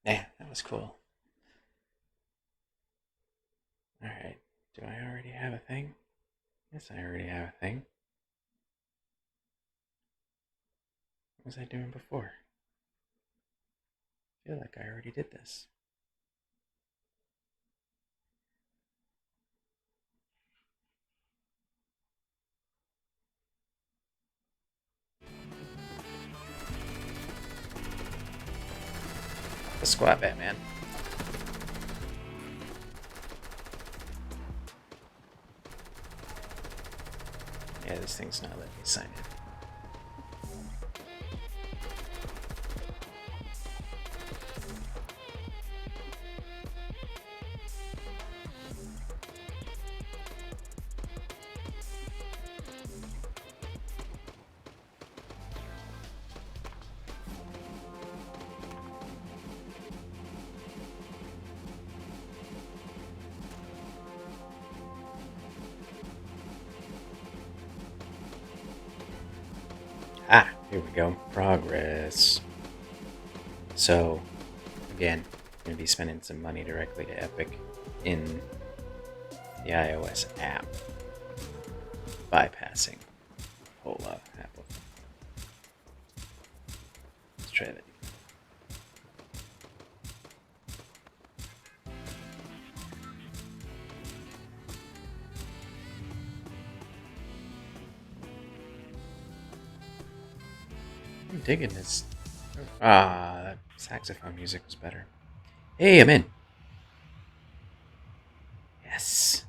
Yeah, that was cool. Alright, do I already have a thing? Yes, I already have a thing. What was I doing before? I feel like I already did this. The squat, Batman. Yeah, this thing's not letting me sign in. Ah, here we go. Progress. So, again, I'm going to be spending some money directly to Epic in the iOS app, bypassing a whole lot of Apple. Let's try that. I'm digging this. Ah, that saxophone music was better. Hey, I'm in. Yes.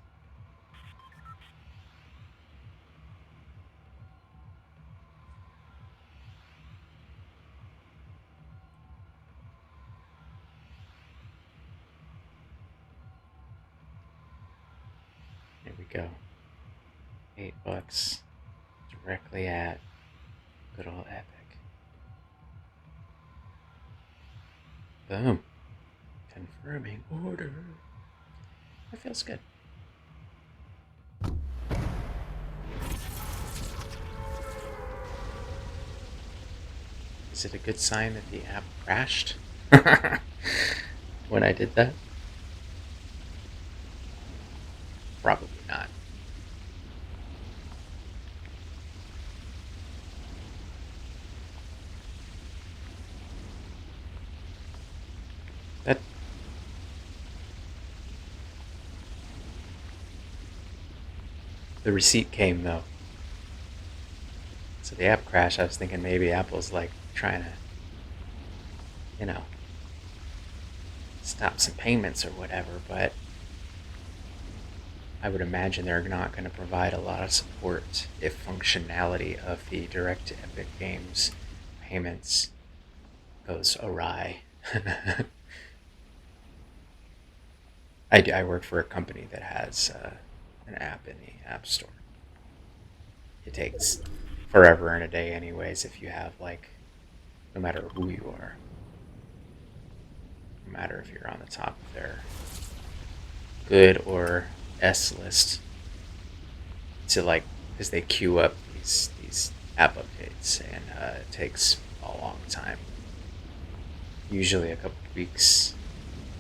Here we go. $8 directly at good old Epic. Boom. Confirming order. That feels good. Is it a good sign that the app crashed when I did that? Probably not. That the receipt came though. So the app crashed. I was thinking maybe Apple's like trying to, you know, stop some payments or whatever, but I would imagine they're not going to provide a lot of support if functionality of the direct to Epic Games payments goes awry. I work for a company that has an app in the App Store. It takes forever and a day, anyways, if you have, like, no matter who you are, no matter if you're on the top of their good or S list, to, like, because they queue up these app updates, and it takes a long time. Usually a couple of weeks,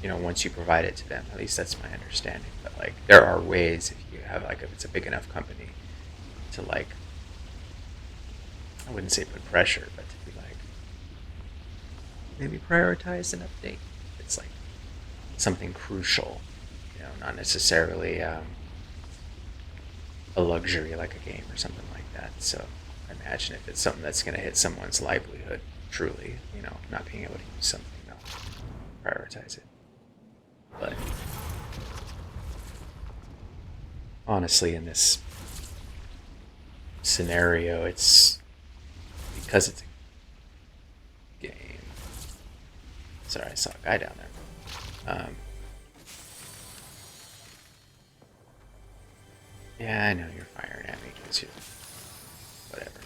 once you provide it to them. At least that's my understanding. But like, there are ways if you have if it's a big enough company to I wouldn't say put pressure, but to be maybe prioritize an update. It's like something crucial, not necessarily a luxury like a game or something like that. So imagine if it's something that's going to hit someone's livelihood, truly, not being able to use something, prioritize it. But honestly, in this scenario, it's because it's a game. Sorry, I saw a guy down there. Yeah, I know you're firing at me because you're whatever.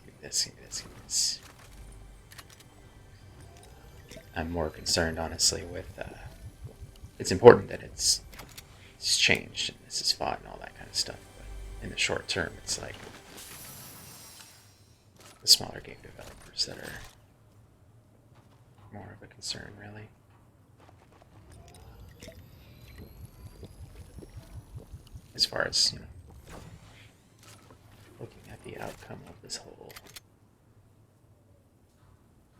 Give this. I'm more concerned, honestly, with it's important that it's changed and this is fought and all that kind of stuff. But in the short term, it's like the smaller game developers that are more of a concern, really. As far as, looking at the outcome of this whole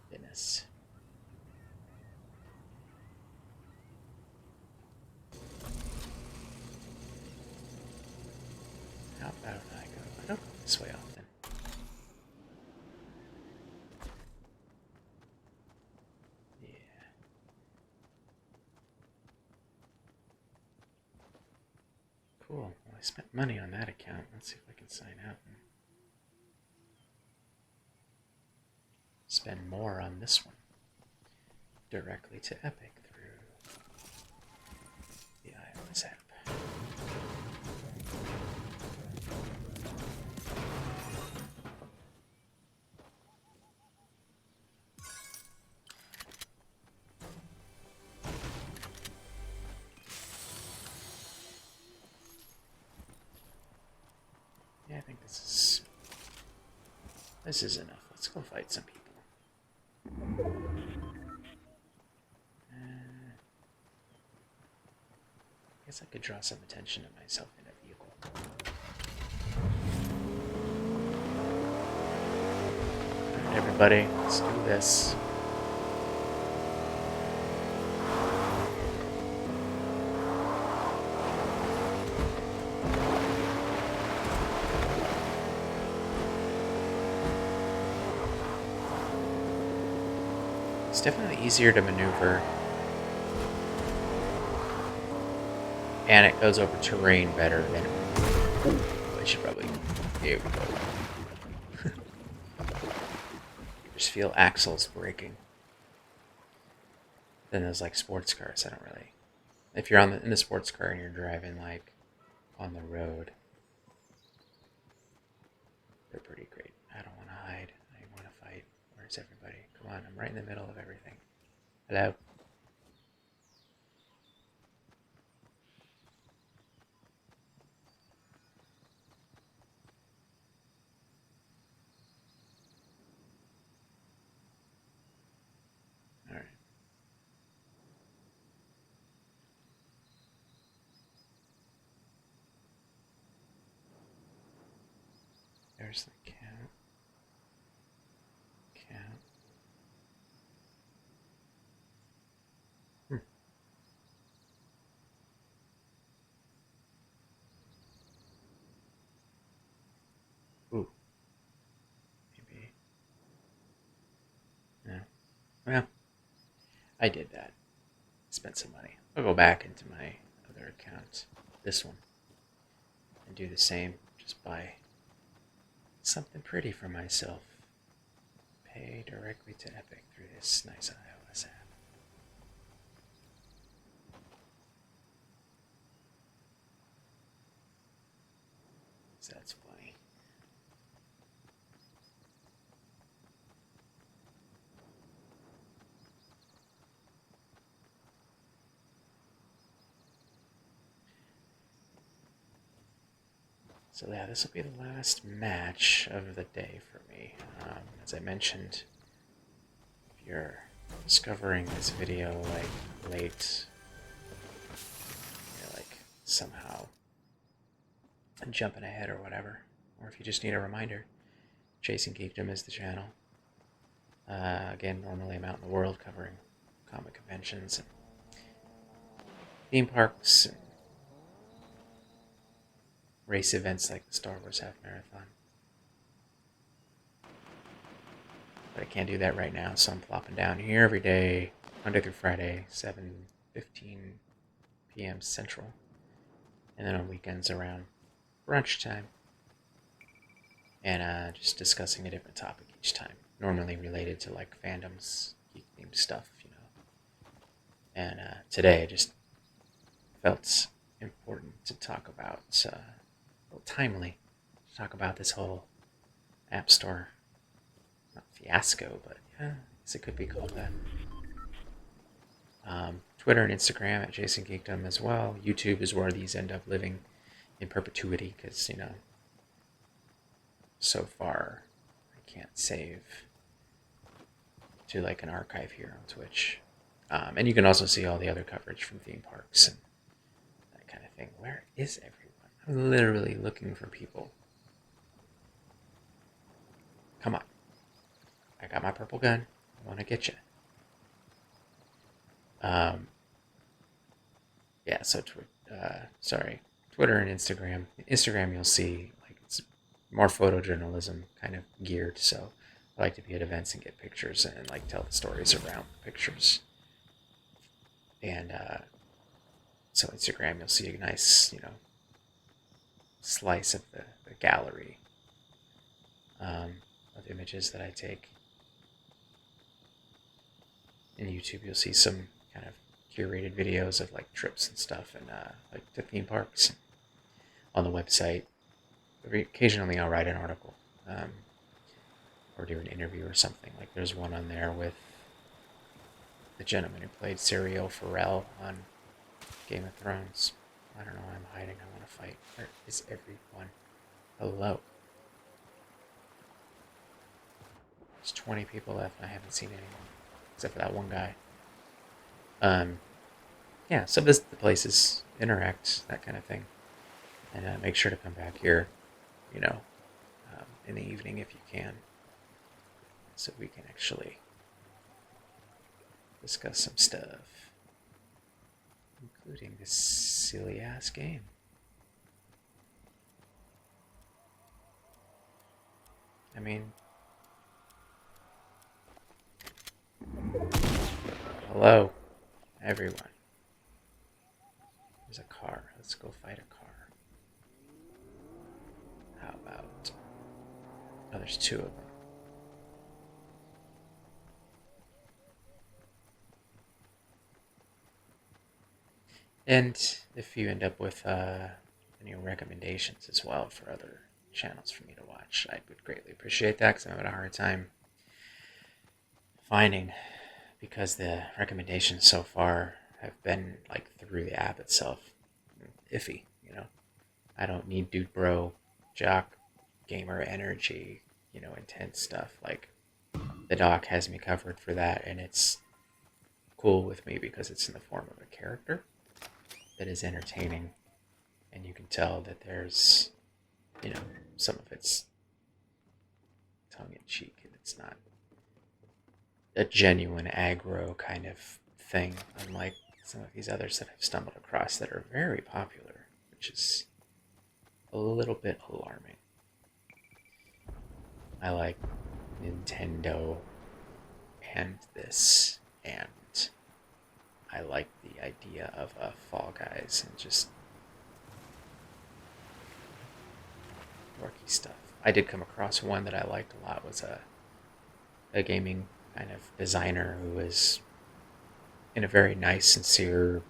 business. How about I go? I don't go this way often. Yeah. Cool. Well, I spent money on that account. Let's see if I can sign out and spend more on this one. Directly to Epic through the iOS app. Yeah, I think this is enough. Let's go fight some people. I guess I could draw some attention to myself in a vehicle. Alright, everybody, let's do this. It's definitely easier to maneuver. And it goes over terrain better than... Ooh, I should probably... Here we go. Just feel axles braking. Then those like sports cars, I don't really... If you're in the sports car and you're driving like on the road, they're pretty great. I don't want to hide. I want to fight. Where's everybody? Come on, I'm right in the middle of everything. Hello? Alright. There's the count. Ooh. Maybe. No. Well, I did that. Spent some money. I'll go back into my other account, this one, and do the same. Just buy something pretty for myself. Pay directly to Epic through this nice iOS app. So that's funny. So yeah, this will be the last match of the day for me. As I mentioned, if you're discovering this video like late, like somehow jumping ahead or whatever, or if you just need a reminder, Chasing Geekdom is the channel. Again, normally I'm out in the world covering comic conventions and theme parks and race events like the Star Wars Half Marathon. but I can't do that right now, so I'm plopping down here every day, Monday through Friday, 7:15 p.m. Central, and then on weekends around brunch time, and just discussing a different topic each time, normally related to like fandoms, geek themed stuff, you know. And today I just felt important to talk about, well, timely, to talk about this whole App Store, not fiasco, but yeah, I guess it could be called that. Twitter and Instagram at Jason Geekdom as well. YouTube is where these end up living in perpetuity because, you know, so far I can't save to like an archive here on Twitch. And you can also see all the other coverage from theme parks and that kind of thing. Where is everyone? I'm literally looking for people. Come on. I got my purple gun. I want to get you. Yeah, so Twitter and Instagram. Instagram, you'll see like it's more photojournalism kind of geared. So I like to be at events and get pictures and like tell the stories around the pictures. And so Instagram, you'll see a nice, you know, slice of the gallery of images that I take. In YouTube, you'll see some kind of curated videos of like trips and stuff, and like to theme parks. On the website, occasionally I'll write an article or do an interview or something. Like there's one on there with the gentleman who played Syrio Farrell on Game of Thrones. I don't know why I'm hiding. I want to fight. Where is everyone? Hello. There's 20 people left and I haven't seen anyone. Except for that one guy. Yeah, so visit the places, interact, that kind of thing. And make sure to come back here, you know, in the evening if you can. So we can actually discuss some stuff. Including this silly ass game. I mean, hello, everyone. There's a car. Let's go fight a car. How about... Oh, there's two of them. And if you end up with any recommendations as well for other channels for me to watch, I would greatly appreciate that because I'm having a hard time finding, because the recommendations so far have been like through the app itself iffy, you know. I don't need dude bro, jock, gamer energy, you know, intense stuff. Like the doc has me covered for that, and it's cool with me because it's in the form of a character that is entertaining, and you can tell that there's, you know, some of it's tongue-in-cheek, and it's not a genuine aggro kind of thing, unlike some of these others that I've stumbled across that are very popular, which is a little bit alarming. I like Nintendo and this, and I like the idea of Fall Guys and just dorky stuff. I did come across one that I liked a lot. Was a gaming kind of designer who was in a very nice, sincere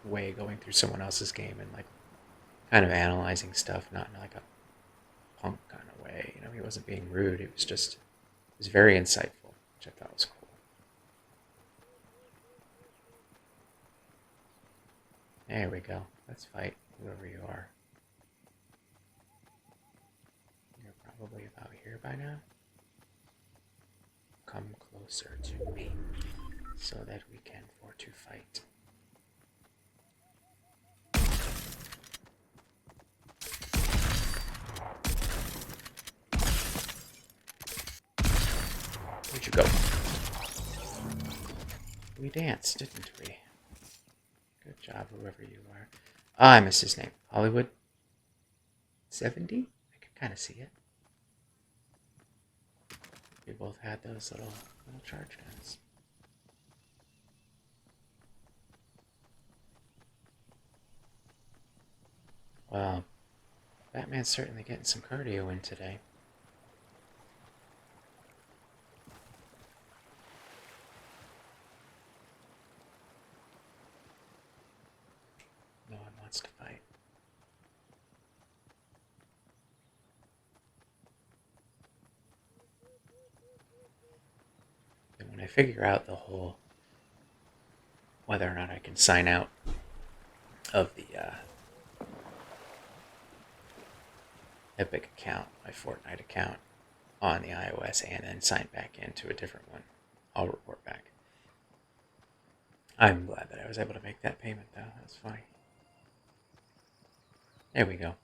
way going through someone else's game and like kind of analyzing stuff, not in like a punk kind of way. You know, he wasn't being rude. It was very insightful, which I thought was cool. There we go. Let's fight whoever you are. You're probably about here by now. Come closer to me so that we can for to fight. Where'd you go? We danced, didn't we? Good job, whoever you are. I miss his name. Hollywood 70? I can kind of see it. We both had those little charge guns. Well, Batman's certainly getting some cardio in today. No one wants to fight. And when I figure out the whole whether or not I can sign out of the Epic account, my Fortnite account, on the iOS and then sign back into a different one, I'll report back. I'm glad that I was able to make that payment, though. That's funny. There we go.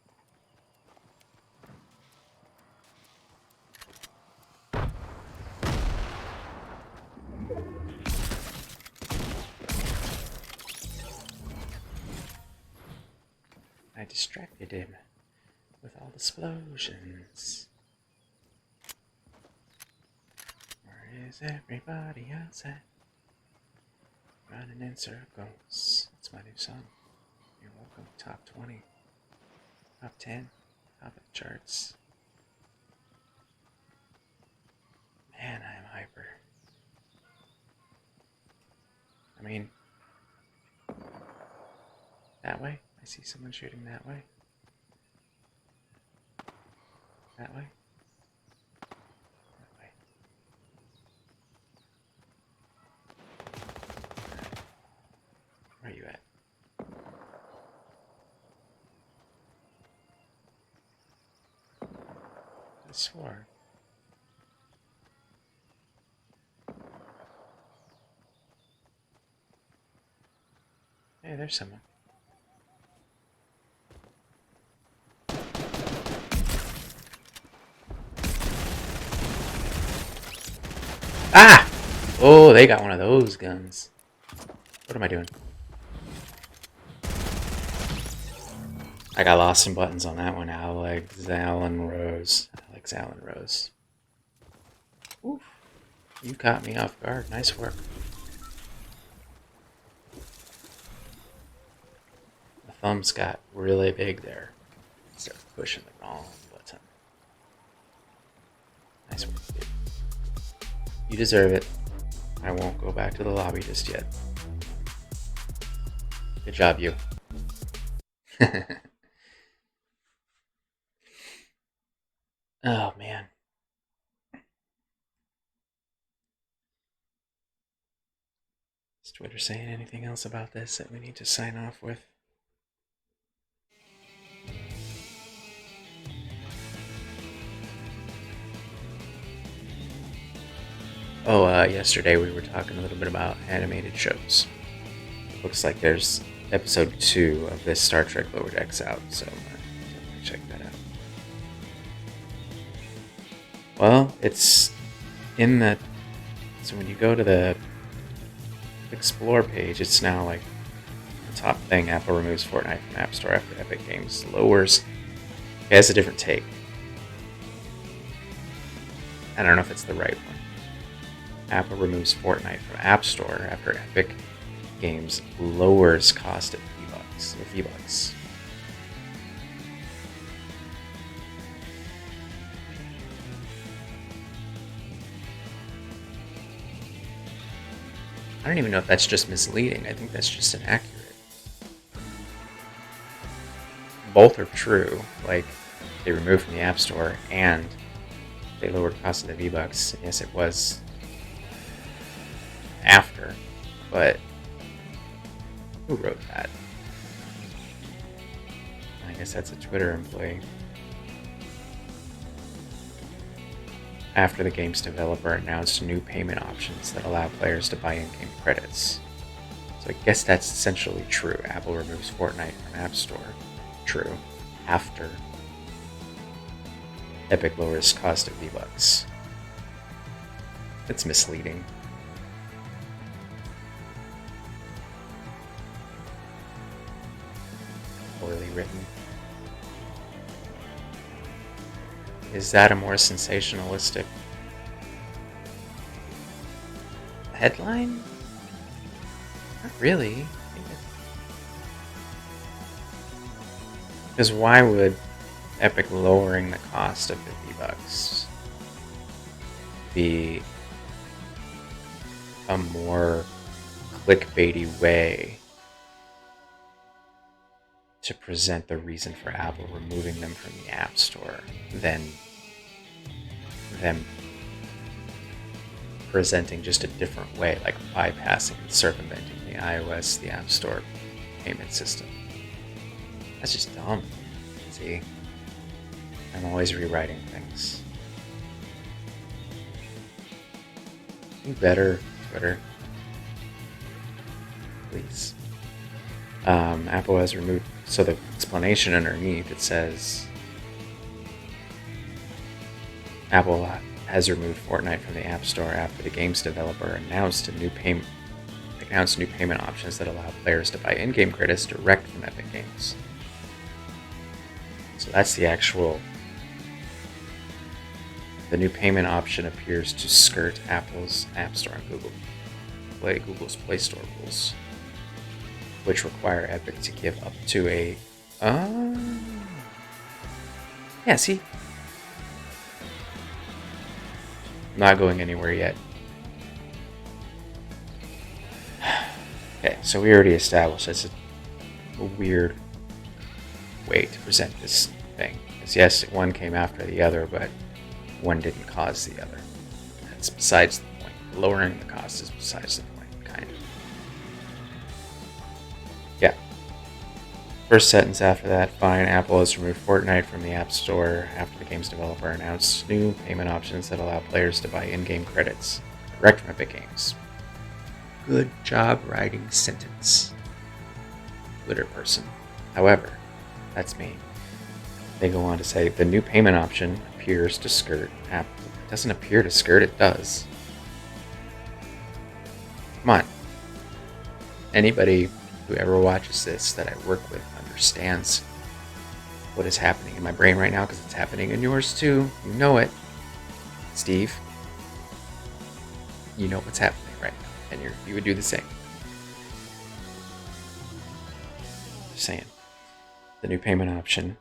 I distracted him with all the explosions. Where is everybody else at? Running in circles. It's my new song. You're welcome. Top 20. Top 10. Top of the charts. Man, I am hyper. I mean, that way? I see someone shooting that way. That way? That way. Where are you at? I swore. Hey, there's someone. Ah! Oh, they got one of those guns. What am I doing? I got lost in buttons on that one. Alex Allen Rose. Oof. You caught me off guard. Nice work. The thumbs got really big there. Started pushing the wrong button. Nice work, dude. You deserve it. I won't go back to the lobby just yet. Good job, you. Oh, man. Is Twitter saying anything else about this that we need to sign off with? Oh, yesterday we were talking a little bit about animated shows. Looks like there's episode 2 of this Star Trek Lower Decks out, so definitely check that out. Well, it's in the... So when you go to the Explore page, it's now like the top thing. Apple removes Fortnite from App Store after Epic Games lowers. Okay, that's a different take. I don't know if it's the right one. Apple removes Fortnite from App Store after Epic Games lowers cost of V-Bucks. I don't even know if that's just misleading. I think that's just inaccurate. Both are true. Like, they removed from the App Store and they lowered cost of the V-Bucks. Yes, it was after, but who wrote that? I guess that's a Twitter employee. After the game's developer announced new payment options that allow players to buy in-game credits. So I guess that's essentially true. Apple removes Fortnite from App Store. True. After Epic lowers cost of V-Bucks. It's misleading. Poorly written. Is that a more sensationalistic headline? Not really. Because why would Epic lowering the cost of $50 be a more clickbaity way to present the reason for Apple removing them from the App Store than them presenting just a different way, like bypassing and circumventing the iOS, the App Store payment system? That's just dumb. See? I'm always rewriting things. Do better, Twitter. Please. Apple has removed, so the explanation underneath, it says Apple has removed Fortnite from the App Store after the game's developer announced new payment options that allow players to buy in-game credits direct from Epic Games. So that's the new payment option appears to skirt Apple's App Store and Google's Play Store rules, which require Epic to give up to a... yeah, see? I'm not going anywhere yet. Okay, so we already established that's a weird way to present this thing. Because yes, one came after the other, but one didn't cause the other. That's besides the point. Lowering the cost is besides the point, kind of. Yeah. First sentence after that, fine, Apple has removed Fortnite from the App Store after the game's developer announced new payment options that allow players to buy in-game credits direct from Epic Games. Good job writing sentence, Twitter person. However, that's me. They go on to say, the new payment option appears to skirt Apple. It doesn't appear to skirt, it does. Come on. Anybody who ever watches this that I work with understands what is happening in my brain right now, because it's happening in yours too. You know it. Steve. You know what's happening right now, and you would do the same. Just saying. The new payment option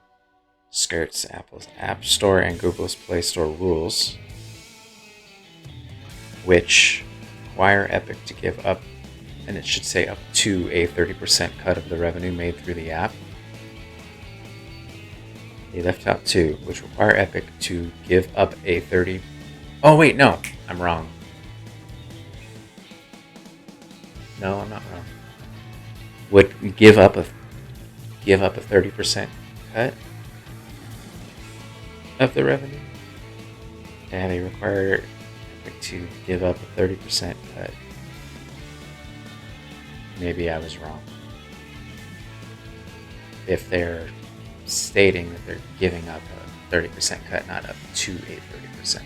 skirts Apple's App Store and Google's Play Store rules, which require Epic to give up, and it should say up to a 30% cut of the revenue made through the app. They left out two, which require Epic to give up a 30... Oh wait, no, I'm wrong. No, I'm not wrong. Would give up a 30% cut of the revenue, and they require Epic to give up a 30% cut. Maybe I was wrong. If they're stating that they're giving up a 30% cut, not up to a 30% cut.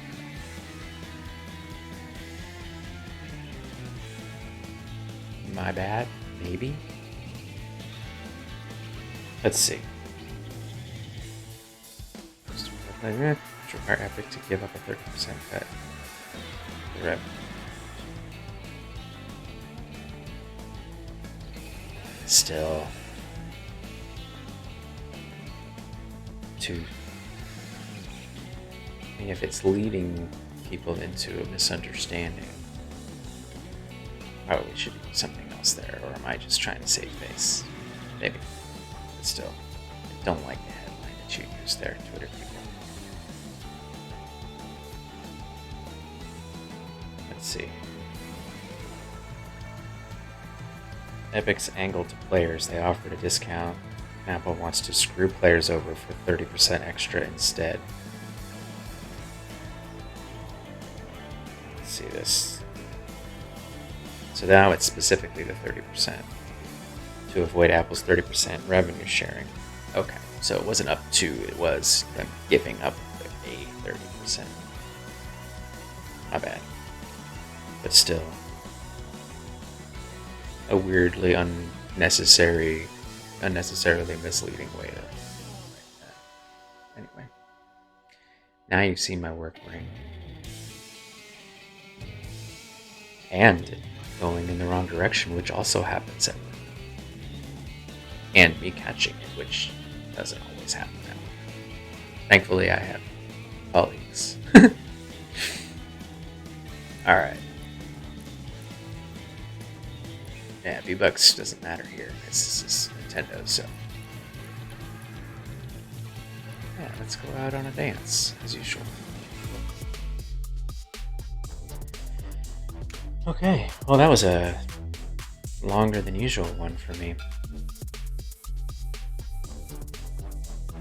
My bad, maybe. Let's see. Which require Epic to give up a 30% cut of the revenue. Still, if it's leading people into a misunderstanding, probably should be something else there, or am I just trying to save face? Maybe. But still, I don't like the headline that you used there, Twitter people. Let's see. Epic's angle to players, they offered a discount. Apple wants to screw players over for 30% extra instead. Let's see this. So now it's specifically the 30% to avoid Apple's 30% revenue sharing. Okay, so it wasn't up to, it was them giving up a 30%. My bad. But still, a weirdly unnecessarily misleading way to write that. Anyway, now you've seen my work brain. and going in the wrong direction, which also happens at work. And me catching it, which doesn't always happen at work. Thankfully, I have colleagues. Alright. Yeah, V-Bucks doesn't matter here because this is Nintendo, so. Yeah, let's go out on a dance, as usual. Okay, well, that was a longer than usual one for me.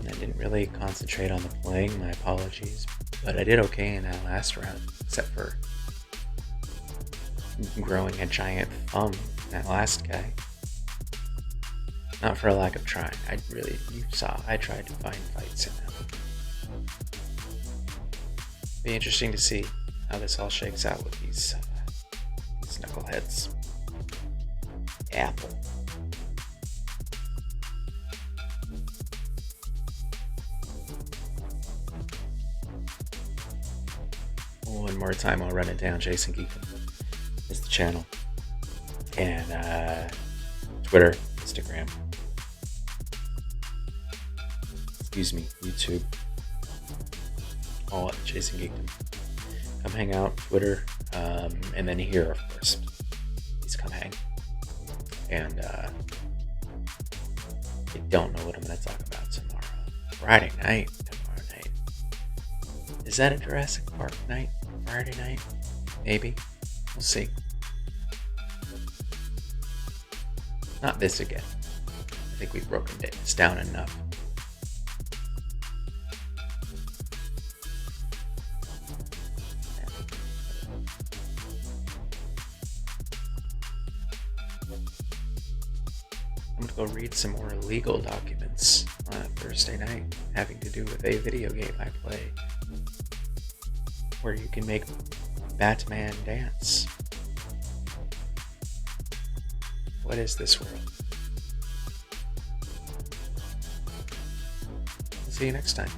I didn't really concentrate on the playing, my apologies, but I did okay in that last round, except for growing a giant thumb in that last guy. Not for a lack of trying. You saw, I tried to find fights in that one. Be interesting to see how this all shakes out with these knuckleheads. Apple. One more time, I'll run it down. Jason Geekum is the channel. And Twitter, Instagram. YouTube. All at Jason Geekdom. Come hang out, Twitter, and then here, of course. Please come hang. And I don't know what I'm going to talk about tomorrow. Friday night. Tomorrow night. Is that a Jurassic Park night? Friday night? Maybe. We'll see. Not this again. I think we've broken this down enough. I'm gonna go read some more legal documents on a Thursday night having to do with a video game I play where you can make Batman dance. What is this world? See you next time.